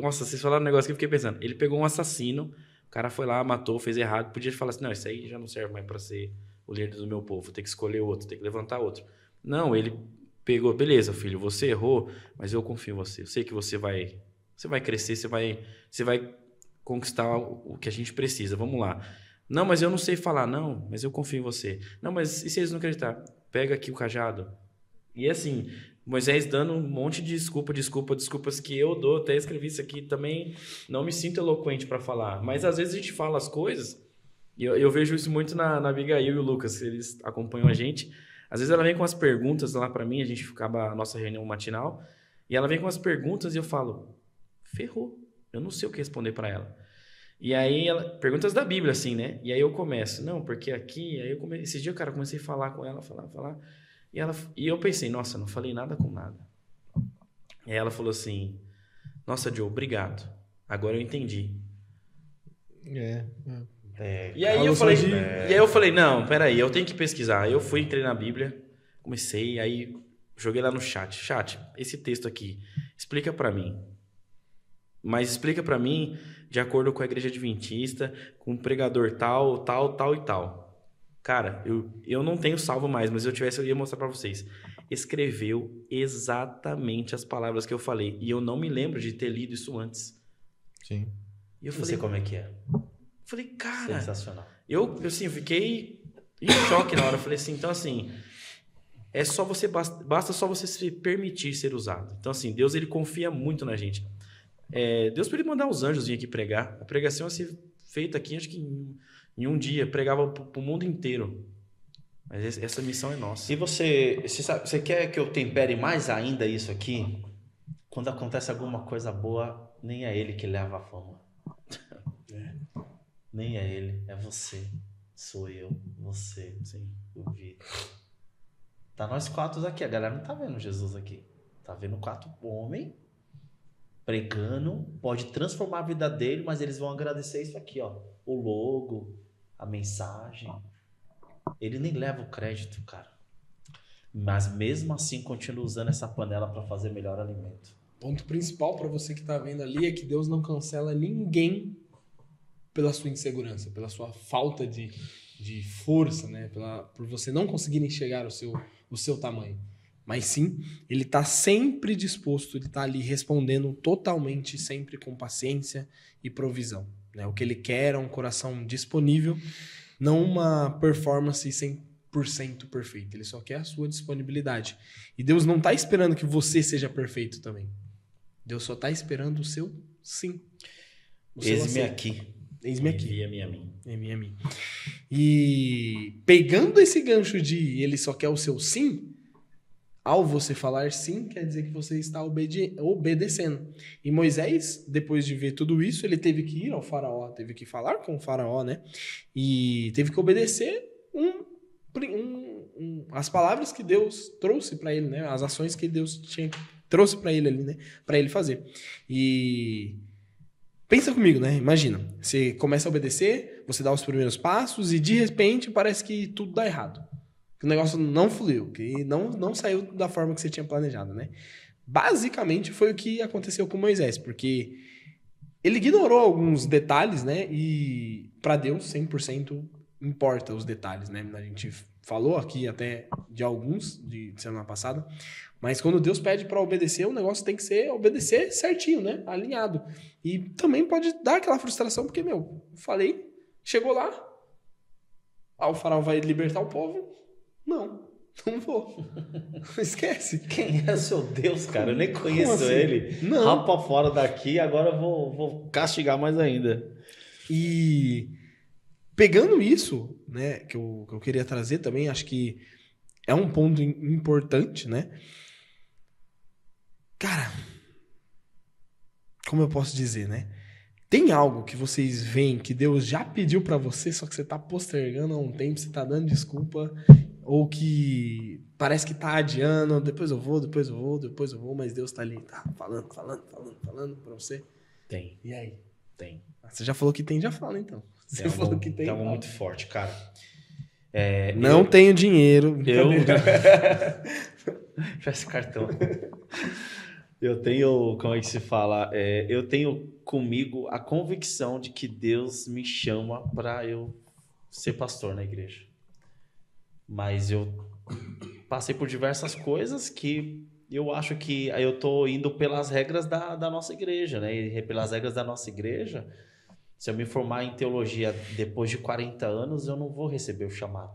nossa, vocês falaram um negócio que eu fiquei pensando. Ele pegou um assassino, o cara foi lá, matou, fez errado, podia falar assim, não, isso aí já não serve mais para ser o líder do meu povo, tem que escolher outro, tem que levantar outro. Não, ele pegou, beleza, filho, você errou, mas eu confio em você, eu sei que você vai crescer, você vai conquistar o que a gente precisa. Vamos lá. Não, mas eu não sei falar. Não, mas eu confio em você. Não, mas e se eles não acreditar? Pega aqui o cajado. E assim, Moisés dando um monte de desculpas que eu dou. Até escrevi isso aqui também. Não me sinto eloquente para falar. Mas às vezes a gente fala as coisas. E eu vejo isso muito na Abigail e o Lucas. Eles acompanham a gente. Às vezes ela vem com as perguntas lá para mim. A gente acaba a nossa reunião matinal. E ela vem com as perguntas e eu falo... Ferrou. Eu não sei o que responder para ela. E aí, perguntas da Bíblia, assim, né? E aí eu começo, não, porque aqui... Aí esse dia, cara, eu comecei a falar com ela, falar. E eu pensei, nossa, não falei nada com nada. E aí ela falou assim, nossa, Joe, obrigado. Agora eu entendi. E aí eu falei, não, peraí, eu tenho que pesquisar. Aí eu entrei na Bíblia, comecei, aí joguei lá no chat. Chat, esse texto aqui, explica para mim. Mas explica para mim de acordo com a igreja adventista, com um pregador tal e tal. Cara, eu não tenho salvo mais, mas se eu tivesse, eu ia mostrar para vocês. Escreveu exatamente as palavras que eu falei. E eu não me lembro de ter lido isso antes. Sim. E eu falei, como é que é? Falei, cara... Sensacional. Eu assim, fiquei em choque na hora. Eu falei assim, então assim... Basta só você se permitir ser usado. Então assim, Deus ele confia muito na gente. Deus poderia mandar os anjos vir aqui pregar. A pregação ia ser feita aqui, acho que Em um dia, pregava pro mundo inteiro. Mas essa missão é nossa. E você quer que eu tempere mais ainda isso aqui? Quando acontece alguma coisa boa, nem é ele que leva a fama. Nem é ele, é você. Sou eu, você, sim, o Vitor. Tá nós 4 aqui, a galera não tá vendo Jesus aqui. Tá vendo 4 homens pregando, pode transformar a vida dele, mas eles vão agradecer isso aqui, ó. O logo, a mensagem. Ele nem leva o crédito, cara. Mas mesmo assim continua usando essa panela para fazer melhor alimento. Ponto principal para você que tá vendo ali é que Deus não cancela ninguém pela sua insegurança, pela sua falta de força, né? Por você não conseguir enxergar o seu tamanho. Mas sim, ele tá sempre disposto, ele tá ali respondendo totalmente, sempre com paciência e provisão. Né? O que ele quer é um coração disponível, não uma performance 100% perfeita. Ele só quer a sua disponibilidade. E Deus não tá esperando que você seja perfeito também. Deus só tá esperando o seu sim. Eis-me aqui. Eis-me aqui. Envia-me a mim. Envia-me a mim. E pegando esse gancho de ele só quer o seu sim, ao você falar sim, quer dizer que você está obedecendo. E Moisés, depois de ver tudo isso, ele teve que ir ao faraó, teve que falar com o faraó, né? E teve que obedecer as palavras que Deus trouxe para ele, né? As ações que Deus trouxe para ele ali, né? Para ele fazer. E pensa comigo, né? Imagina, você começa a obedecer, você dá os primeiros passos e de repente parece que tudo dá errado. Que o negócio não fluiu, que não saiu da forma que você tinha planejado, né? Basicamente foi o que aconteceu com Moisés, porque ele ignorou alguns detalhes, né? E para Deus 100% importa os detalhes, né? A gente falou aqui até de alguns de semana passada, mas quando Deus pede para obedecer, o negócio tem que ser obedecer certinho, né? Alinhado. E também pode dar aquela frustração, porque, falei, chegou lá, o faraó vai libertar o povo. Não vou. Esquece. Quem é seu Deus, cara? Eu nem conheço assim? ele. Não. Rapa fora daqui, agora eu vou castigar mais ainda. E pegando isso, né, que eu queria trazer também, acho que é um ponto importante, né? Cara, como eu posso dizer, né? Tem algo que vocês veem que Deus já pediu pra você, só que você tá postergando há um tempo, você tá dando desculpa, ou que parece que tá adiando, depois eu vou, mas Deus tá ali, tá falando pra você. Tem. E aí? Tem. Você já falou que tem, já fala então. Você falou que tem. Tem algo muito forte, cara. Não tenho dinheiro. Fecha esse cartão. Eu tenho, como é que se fala? Eu tenho comigo a convicção de que Deus me chama para eu ser pastor na igreja. Mas eu passei por diversas coisas que eu acho que eu tô indo pelas regras da nossa igreja, né? E pelas regras da nossa igreja, se eu me formar em teologia depois de 40 anos, eu não vou receber o chamado.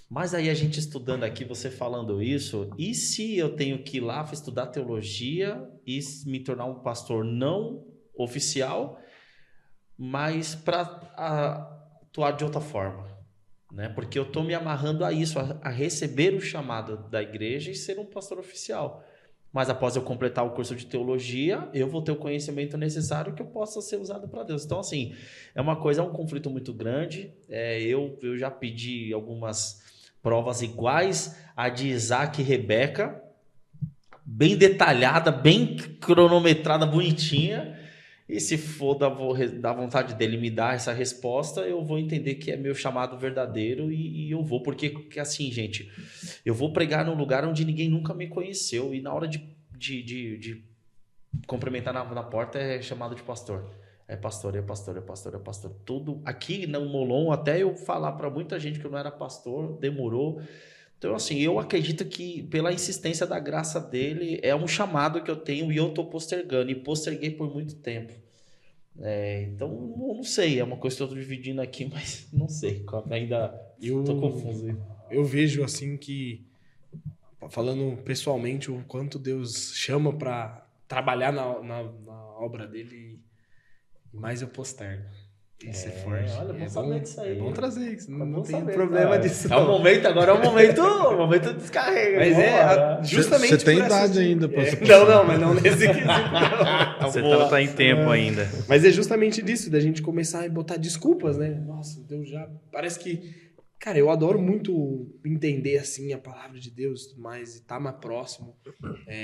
Mas aí a gente estudando aqui, você falando isso, e se eu tenho que ir lá estudar teologia e me tornar um pastor não oficial, mas para atuar de outra forma, né? Porque eu estou me amarrando a isso, a receber o chamado da igreja e ser um pastor oficial. Mas após eu completar o curso de teologia, eu vou ter o conhecimento necessário que eu possa ser usado para Deus. Então, assim, é um conflito muito grande. Eu já pedi algumas provas iguais a de Isaac e Rebeca, bem detalhada, bem cronometrada, bonitinha. E se for da vontade dele me dar essa resposta, eu vou entender que é meu chamado verdadeiro e eu vou. Porque, assim, gente, eu vou pregar num lugar onde ninguém nunca me conheceu e na hora de cumprimentar na porta é chamado de pastor. É pastor. Tudo aqui no Molon, até eu falar para muita gente que eu não era pastor, demorou. Então, assim, eu acredito que pela insistência da graça dele, é um chamado que eu tenho e eu estou postergando. E posterguei por muito tempo. Então, não sei. É uma coisa que eu estou dividindo aqui, mas não sei. Ainda estou confuso. Eu vejo, assim, que, falando pessoalmente, o quanto Deus chama para trabalhar na obra dele, mais eu postergo. Isso é forte. Olha, bom saber disso aí. É bom trazer isso. Não Bom tem saber, problema cara. disso. É o não. momento, agora é o momento de descarrega. Mas Vambora. justamente Você tem por essa- idade ainda pra você Não, mas não nesse quesito. não. Você não tá em tempo ainda. Mas é justamente disso, da gente começar a botar desculpas, né? Nossa, Deus já... Parece que... Cara, eu adoro muito entender, assim, a palavra de Deus e tudo mais, e estar mais próximo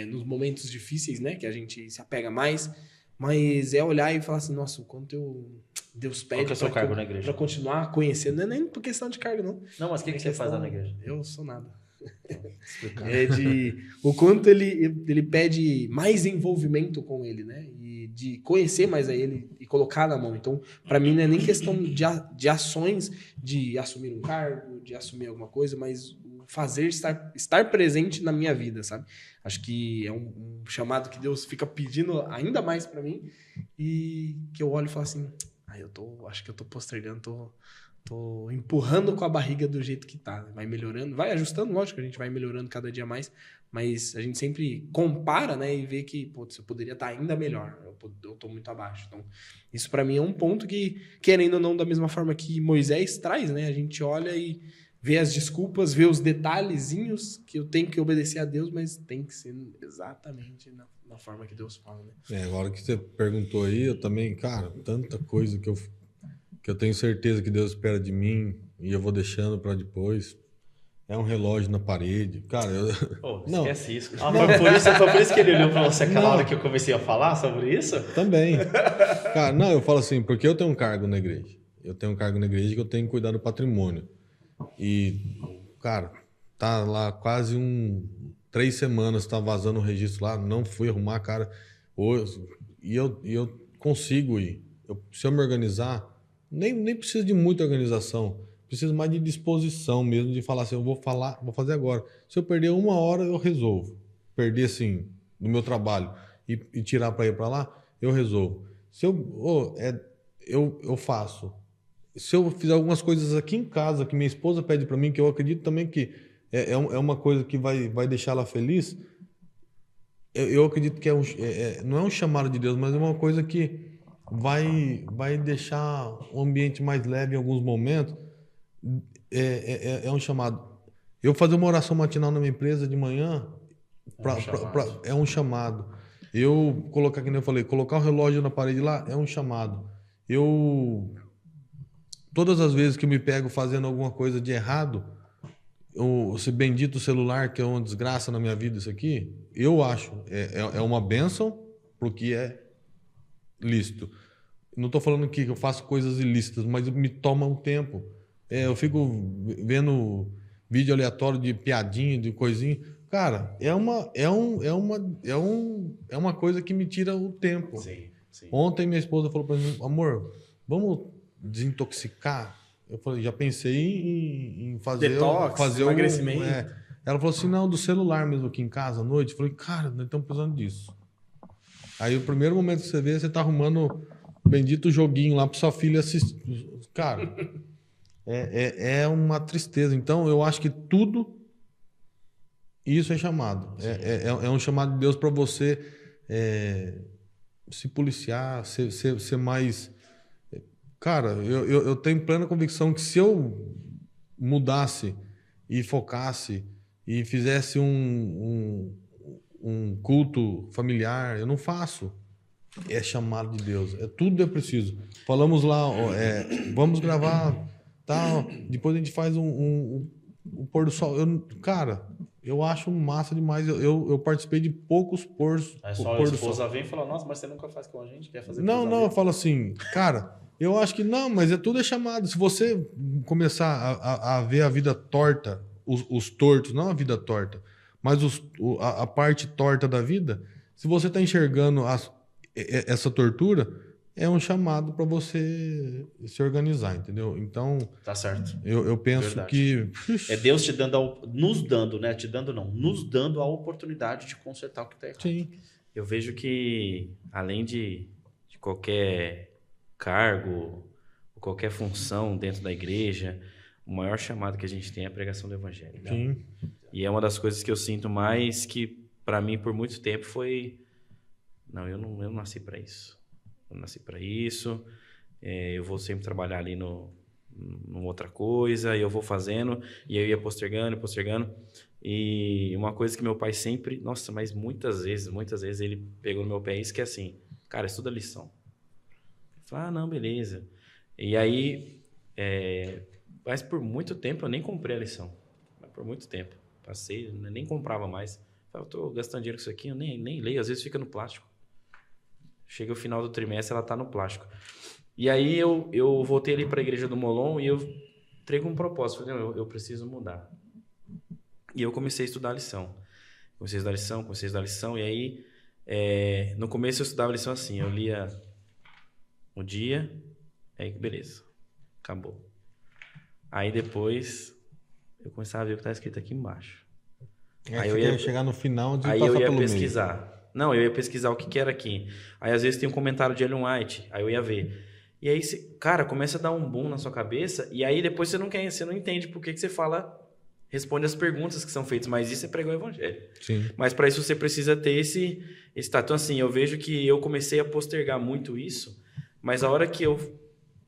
nos momentos difíceis, né? Que a gente se apega mais. Mas é olhar e falar assim, nossa, o quanto Deus pede Qual que é o seu cargo na igreja? pra continuar conhecendo. Não é nem por questão de cargo, não. Não, mas o que você faz lá na igreja? Eu sou nada. O quanto ele pede mais envolvimento com ele, né? E de conhecer mais a ele e colocar na mão. Então, para mim, não é nem questão de ações de assumir um cargo, de assumir alguma coisa, mas o fazer estar presente na minha vida, sabe? Acho que é um chamado que Deus fica pedindo ainda mais para mim e que eu olho e falo assim, acho que eu tô postergando, tô empurrando com a barriga do jeito que tá. Vai melhorando, vai ajustando, lógico, a gente vai melhorando cada dia mais, mas a gente sempre compara, né, e vê que, putz, eu poderia estar ainda melhor, eu tô muito abaixo. Então, isso para mim é um ponto que, querendo ou não, da mesma forma que Moisés traz, né, a gente olha e vê as desculpas, vê os detalhezinhos que eu tenho que obedecer a Deus, mas tem que ser exatamente na forma que Deus fala, né? Agora que você perguntou aí, eu também, cara, tanta coisa que eu tenho certeza que Deus espera de mim e eu vou deixando para depois. É um relógio na parede. Cara, não. Esquece isso. Ah, foi por isso que ele olhou pra você aquela hora que eu comecei a falar sobre isso? Também. Cara, não, eu falo assim, porque eu tenho um cargo na igreja. Eu tenho um cargo na igreja que eu tenho que cuidar do patrimônio. E, cara, tá lá quase 3 semanas, tá vazando o registro lá, não fui arrumar, cara. E eu consigo ir. Se eu me organizar, nem preciso de muita organização. Preciso mais de disposição mesmo, de falar assim, eu vou fazer agora. Se eu perder 1 hora, eu resolvo. Perder, assim, no meu trabalho e tirar para ir para lá, eu resolvo. Se eu faço. Se eu fizer algumas coisas aqui em casa, que minha esposa pede para mim, que eu acredito também que é uma coisa que vai deixar ela feliz, eu acredito que não é um chamado de Deus, mas é uma coisa que vai deixar o ambiente mais leve em alguns momentos. É um chamado. Eu fazer uma oração matinal na minha empresa de manhã é um chamado. Eu colocar, que nem eu falei, colocar o relógio na parede lá é um chamado. Todas as vezes que eu me pego fazendo alguma coisa de errado, esse bendito celular, que é uma desgraça na minha vida, isso aqui, eu acho, é uma bênção pro que é lícito. Não estou falando que eu faço coisas ilícitas, mas me toma um tempo. Eu fico vendo vídeo aleatório de piadinha, de coisinha. Cara, é uma coisa que me tira o tempo. Sim. Ontem minha esposa falou para mim, amor, vamos desintoxicar? Eu falei, já pensei em fazer... Detox, emagrecimento. Ela falou assim, não, do celular mesmo aqui em casa à noite. Eu falei, cara, nós estamos precisando disso. Aí o primeiro momento que você vê, você tá arrumando o bendito joguinho lá para sua filha assistir. Cara, é uma tristeza. Então, eu acho que tudo isso é chamado. É um chamado de Deus para você se policiar, ser mais... Cara, eu tenho plena convicção que se eu mudasse e focasse e fizesse um culto familiar, eu não faço. É chamado de Deus. Tudo é preciso. Falamos lá, vamos gravar, tal. Depois a gente faz um pôr do sol. Cara, eu acho massa demais. Eu participei de poucos pôr do sol. A esposa vem e fala, nossa, mas você nunca faz com a gente, quer fazer Não, eu falo assim, cara, eu acho que não, mas tudo é chamado. Se você começar a ver a vida torta, os tortos, não a vida torta, mas a parte torta da vida, se você está enxergando essa tortura, é um chamado para você se organizar, entendeu? Então, tá certo. Eu penso verdade. Que... É Deus nos dando a oportunidade de consertar o que está errado. Sim. Eu vejo que, além de qualquer cargo, qualquer função dentro da igreja, o maior chamado que a gente tem é a pregação do evangelho. Sim. E é uma das coisas que eu sinto mais que, para mim, por muito tempo foi... Não, eu não nasci para isso. Eu nasci para isso. eu vou sempre trabalhar ali numa outra coisa, e eu vou fazendo, e eu ia postergando. E uma coisa que meu pai sempre, nossa, mas muitas vezes ele pegou no meu pé, isso que é assim, cara, estuda a lição. Eu falei, não, beleza. E aí, mas por muito tempo eu nem comprei a lição. Por muito tempo. Passei, nem comprava mais. Eu tô gastando dinheiro com isso aqui, eu nem leio, às vezes fica no plástico. Chega o final do trimestre, ela tá no plástico. E aí eu voltei ali para a igreja do Molon e eu entrei com um propósito. Falei, eu preciso mudar. E eu comecei a estudar a lição. Comecei a estudar a lição. E aí, no começo eu estudava a lição assim. Eu lia um dia, aí beleza, acabou. Aí depois eu começava a ver o que está escrito aqui embaixo. Aí eu ia chegar no final de aí passar eu ia pelo pesquisar. meio. Não, eu ia pesquisar o que era aqui. Aí às vezes tem um comentário de Ellen White, aí eu ia ver. E aí, cara, começa a dar um boom na sua cabeça, e aí depois você não entende por que você responde as perguntas que são feitas, mas isso é pregar o evangelho. Sim. Mas para isso você precisa ter esse tato. Então assim, eu vejo que eu comecei a postergar muito isso, mas a hora que eu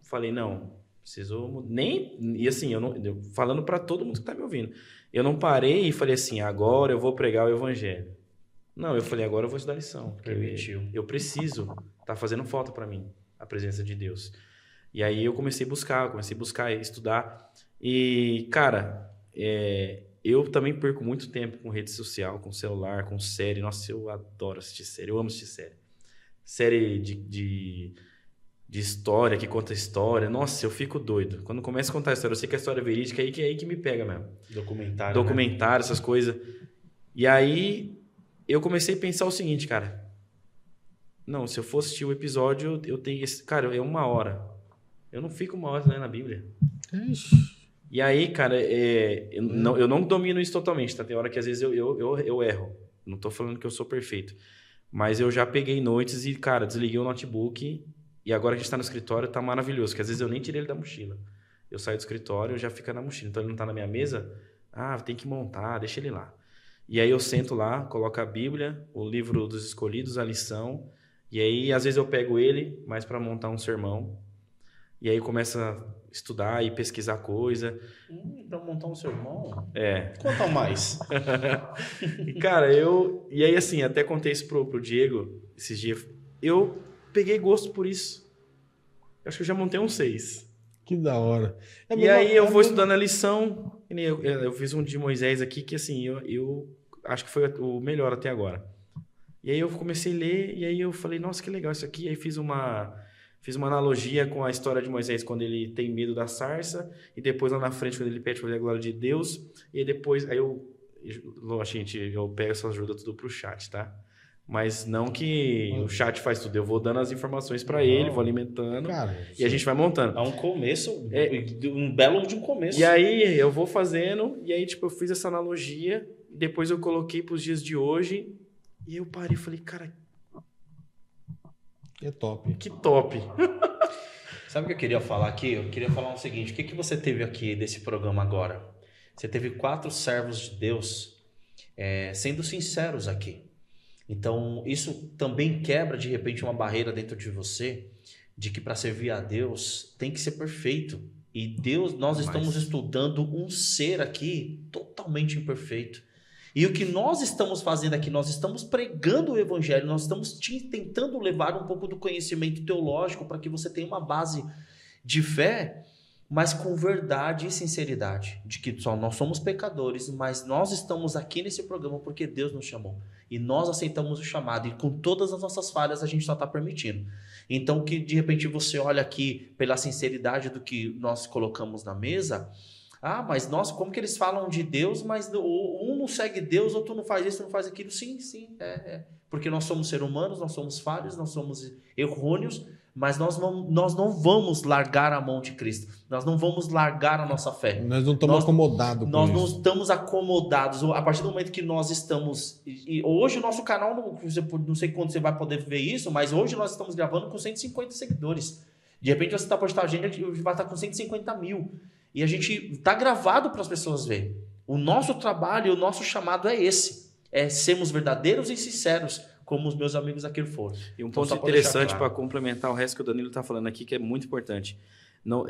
falei, não, preciso... E assim, falando para todo mundo que está me ouvindo, eu não parei e falei assim, agora eu vou pregar o evangelho. Não, eu falei, agora eu vou estudar lição. Permitiu. Eu preciso, tá fazendo falta para mim a presença de Deus. E aí eu comecei a buscar, estudar. E, cara, eu também perco muito tempo com rede social, com celular, com série. Nossa, eu adoro assistir série, eu amo assistir série. Série de história, que conta história. Nossa, eu fico doido. Quando começa a contar história, eu sei que a história é verídica, é aí que me pega mesmo. Documentário, essas coisas. E aí eu comecei a pensar o seguinte, cara. Não, se eu for assistir o episódio, eu tenho esse... Cara, é 1 hora. Eu não fico 1 hora lendo a Bíblia. Ixi. E aí, cara, eu não domino isso totalmente, tá? Tem hora que às vezes eu erro. Não tô falando que eu sou perfeito. Mas eu já peguei noites e, cara, desliguei o notebook e agora que a gente tá no escritório, tá maravilhoso. Porque às vezes eu nem tirei ele da mochila. Eu saio do escritório, já fica na mochila. Então ele não tá na minha mesa. Tem que montar, deixa ele lá. E aí eu sento lá, coloco a Bíblia, o livro dos escolhidos, a lição. E aí, às vezes eu pego ele mais para montar um sermão. E aí começa a estudar e pesquisar coisa. Para montar um sermão? Conta mais. Cara, E aí, assim, até contei isso pro Diego esses dias. Eu peguei gosto por isso. Acho que eu já montei uns 6. Que da hora. E aí eu vou estudando a lição. Eu fiz um de Moisés aqui que, assim, eu acho que foi o melhor até agora. E aí eu comecei a ler, e aí eu falei, nossa, que legal isso aqui. Aí fiz uma analogia com a história de Moisés, quando ele tem medo da sarça, e depois lá na frente, quando ele pede para ver a glória de Deus, e aí depois, gente, eu pego essa ajuda tudo pro chat, tá? Mas não que o chat faz tudo, eu vou dando as informações para ele, vou alimentando, cara, e a gente vai montando. É um começo, um belo de um começo. E aí eu vou fazendo, e aí tipo, eu fiz essa analogia, depois eu coloquei pros dias de hoje, e eu parei e falei, cara... É top. Que top. Sabe o que eu queria falar aqui? Eu queria falar o seguinte, o que você teve aqui desse programa agora? Você teve 4 servos de Deus sendo sinceros aqui. Então, isso também quebra, de repente, uma barreira dentro de você, de que para servir a Deus tem que ser perfeito. E Deus, nós estamos estudando um ser aqui totalmente imperfeito. E o que nós estamos fazendo aqui, nós estamos pregando o evangelho, nós estamos tentando levar um pouco do conhecimento teológico para que você tenha uma base de fé, mas com verdade e sinceridade, de que só nós somos pecadores, mas nós estamos aqui nesse programa porque Deus nos chamou. E nós aceitamos o chamado, e com todas as nossas falhas a gente só está permitindo. Então, que de repente você olha aqui pela sinceridade do que nós colocamos na mesa... mas nossa, como que eles falam de Deus, mas um não segue Deus, outro não faz isso, não faz aquilo. Sim, porque nós somos seres humanos, nós somos falhos, nós somos errôneos, mas nós não vamos largar a mão de Cristo. Nós não vamos largar a nossa fé. Nós não estamos acomodados com Nós isso. não estamos acomodados. A partir do momento que nós estamos... E hoje o nosso canal, não sei quando você vai poder ver isso, mas hoje nós estamos gravando com 150 seguidores. De repente você está postando a gente, vai estar com 150 mil. E a gente está gravado para as pessoas verem. O nosso trabalho, o nosso chamado é esse. É sermos verdadeiros e sinceros como os meus amigos aqui foram. E um Então, ponto só pra deixar interessante para claro. complementar o resto que o Danilo está falando aqui, que é muito importante. Não,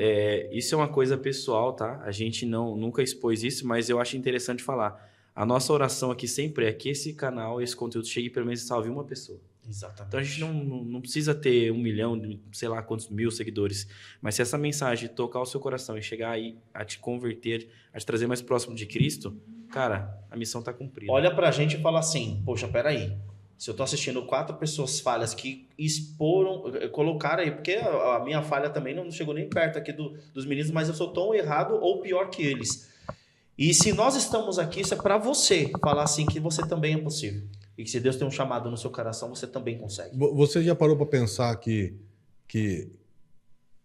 isso é uma coisa pessoal, tá? A gente nunca expôs isso, mas eu acho interessante falar. A nossa oração aqui sempre é que esse canal, esse conteúdo chegue pelo menos e salve uma pessoa. Exatamente. Então a gente não precisa ter 1 milhão, sei lá quantos mil seguidores, mas se essa mensagem tocar o seu coração e chegar aí a te converter, a te trazer mais próximo de Cristo, cara, a missão está cumprida. Olha pra gente e fala assim, poxa, peraí. Se eu tô assistindo 4 pessoas falhas que colocaram aí, porque a minha falha também não chegou nem perto aqui dos meninos, mas eu sou tão errado ou pior que eles. E se nós estamos aqui, isso é pra você falar assim que você também é possível. E que se Deus tem um chamado no seu coração, você também consegue. Você já parou para pensar que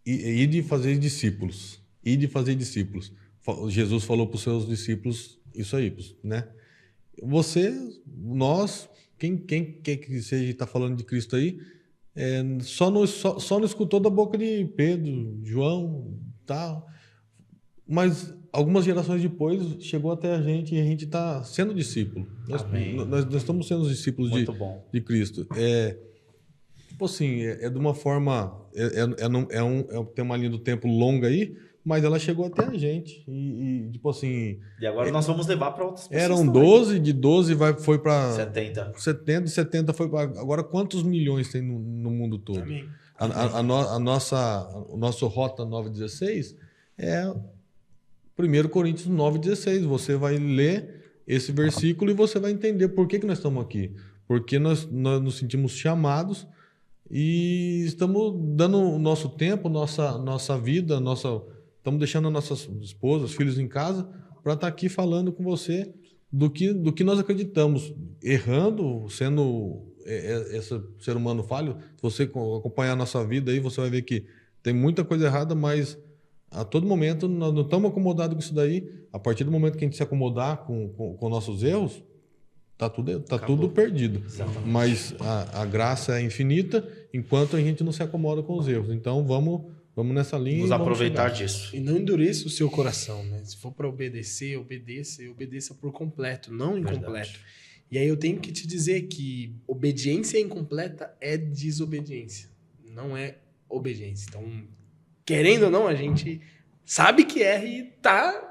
ir de fazer discípulos, Jesus falou para os seus discípulos isso aí, né? Nós, quem que seja está falando de Cristo aí, só não escutou da boca de Pedro, João, tal. Mas algumas gerações depois chegou até a gente e a gente está sendo discípulo. Nós estamos sendo discípulos de Cristo. Tipo assim, de uma forma. Tem uma linha do tempo longa aí, mas ela chegou até a gente. E tipo assim. E agora nós vamos levar para outras pessoas. Eram também. 12, de 12 foi para 70. 70, de 70 foi para. Agora, quantos milhões tem no mundo todo? Amém. O nosso Rota 916 é 1 Coríntios 9,16. Você vai ler esse versículo e você vai entender por que nós estamos aqui. Porque nós nos sentimos chamados e estamos dando o nosso tempo, nossa vida, estamos deixando nossas esposas, filhos em casa para estar aqui falando com você do que nós acreditamos. Errando, sendo esse ser humano falho, se você acompanhar a nossa vida aí, você vai ver que tem muita coisa errada, mas a todo momento nós não estamos acomodados com isso daí. A partir do momento que a gente se acomodar com nossos erros, tá tudo perdido. Exatamente. Mas a graça é infinita enquanto a gente não se acomoda com os erros. Então vamos nessa linha. Vamos aproveitar chegar. disso. E não endureça o seu coração, né? Se for para obedecer, obedeça por completo, não incompleto. Verdade. E aí eu tenho que te dizer que obediência incompleta é desobediência, não é obediência. Então, querendo ou não, a gente sabe que erra e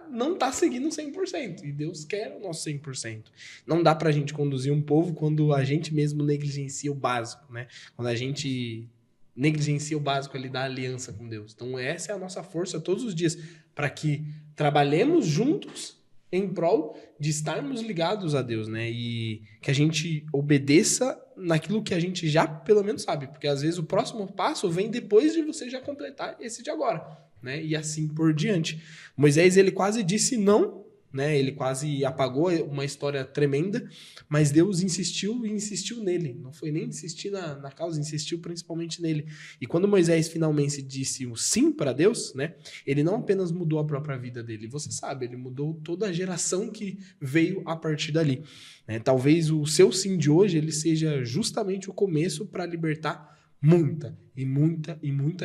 não tá seguindo 100%. E Deus quer o nosso 100%. Não dá pra gente conduzir um povo quando a gente mesmo negligencia o básico, né? Quando a gente negligencia o básico ali da aliança com Deus. Então essa é a nossa força todos os dias, para que trabalhemos juntos em prol de estarmos ligados a Deus, né? E que a gente obedeça naquilo que a gente já pelo menos sabe, porque às vezes o próximo passo vem depois de você já completar esse de agora, né? E assim por diante. Moisés, ele quase disse não, né? Ele quase apagou uma história tremenda, mas Deus insistiu e insistiu nele. Não foi nem insistir na causa, insistiu principalmente nele. E quando Moisés finalmente disse o sim para Deus, né? Ele não apenas mudou a própria vida dele, você sabe, ele mudou toda a geração que veio a partir dali, né? Talvez o seu sim de hoje ele seja justamente o começo para libertar muita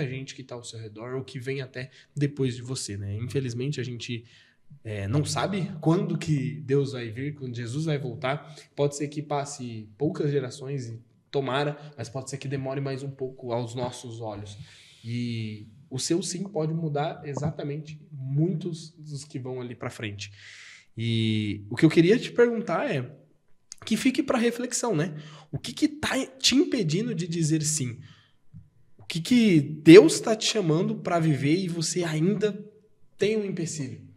gente que está ao seu redor ou que vem até depois de você, né? Infelizmente a gente não sabe quando que Deus vai vir, quando Jesus vai voltar. Pode ser que passe poucas gerações, e tomara, mas pode ser que demore mais um pouco aos nossos olhos. E o seu sim pode mudar exatamente muitos dos que vão ali para frente. E o que eu queria te perguntar é que fique para reflexão, né? O que tá te impedindo de dizer sim? O que Deus está te chamando para viver e você ainda tem um empecilho?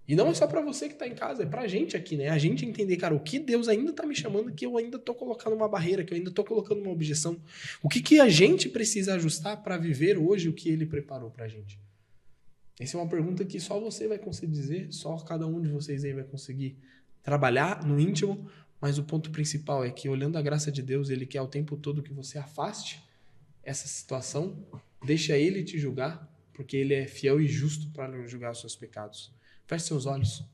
E não é só para você que tá em casa, é pra gente aqui, né? A gente entender, cara, o que Deus ainda tá me chamando, que eu ainda tô colocando uma barreira, que eu ainda tô colocando uma objeção. O que a gente precisa ajustar para viver hoje o que Ele preparou pra gente? Essa é uma pergunta que só você vai conseguir dizer, só cada um de vocês aí vai conseguir trabalhar no íntimo, mas o ponto principal é que, olhando a graça de Deus, Ele quer o tempo todo que você afaste essa situação, deixa Ele te julgar, porque Ele é fiel e justo para julgar os seus pecados. Feche seus olhos.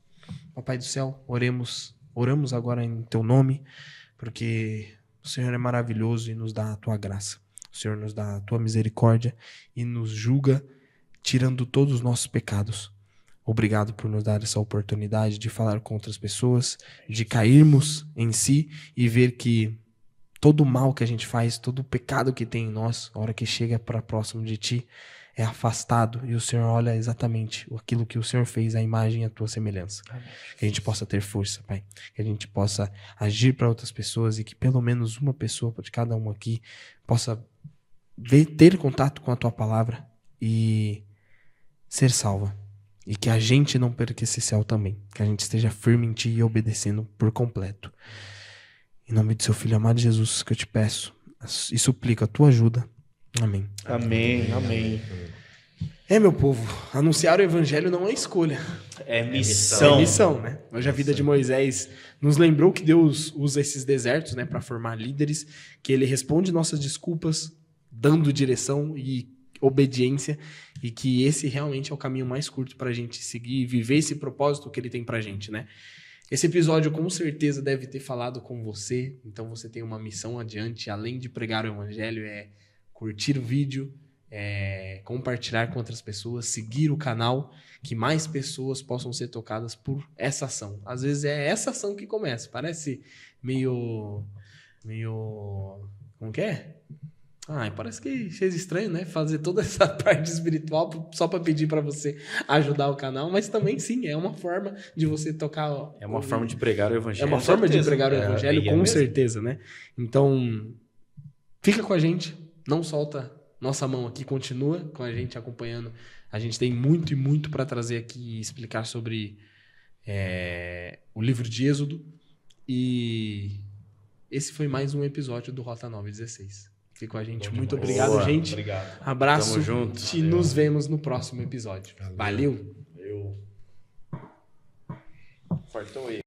Papai do céu, oramos agora em Teu nome, porque o Senhor é maravilhoso e nos dá a Tua graça. O Senhor nos dá a Tua misericórdia e nos julga, tirando todos os nossos pecados. Obrigado por nos dar essa oportunidade de falar com outras pessoas, de cairmos em si e ver que todo o mal que a gente faz, todo o pecado que tem em nós, a hora que chega para próximo de ti, é afastado e o Senhor olha exatamente aquilo que o Senhor fez, a imagem e a tua semelhança. Que a gente possa ter força, Pai. Que a gente possa agir para outras pessoas e que pelo menos uma pessoa de cada um aqui possa ter contato com a tua palavra e ser salva. E que a gente não perca esse céu também. Que a gente esteja firme em ti e obedecendo por completo. Em nome do seu Filho amado Jesus, que eu te peço e suplico a tua ajuda. Amém. Amém, amém. Meu povo, anunciar o evangelho não é escolha. É missão. É missão, né? Hoje a vida de Moisés nos lembrou que Deus usa esses desertos, né, para formar líderes, que ele responde nossas desculpas, dando direção e obediência, e que esse realmente é o caminho mais curto para a gente seguir e viver esse propósito que ele tem pra gente, né? Esse episódio com certeza deve ter falado com você, então você tem uma missão adiante, além de pregar o evangelho, é curtir o vídeo, compartilhar com outras pessoas, seguir o canal, que mais pessoas possam ser tocadas por essa ação. Às vezes é essa ação que começa, parece meio como que é? Parece que fez estranho, né? Fazer toda essa parte espiritual só para pedir para você ajudar o canal, mas também sim, é uma forma de você tocar. É uma forma de pregar o evangelho. É uma forma de pregar o evangelho, com certeza, né? Então, fica com a gente, não solta nossa mão aqui, continua com a gente acompanhando. A gente tem muito e muito para trazer aqui e explicar sobre o livro de Êxodo. E esse foi mais um episódio do Rota 916. Fique com a gente. Muito obrigado, Boa. gente. Obrigado. Abraço. Tamo junto. E nos vemos no próximo episódio. Valeu. Fartou aí.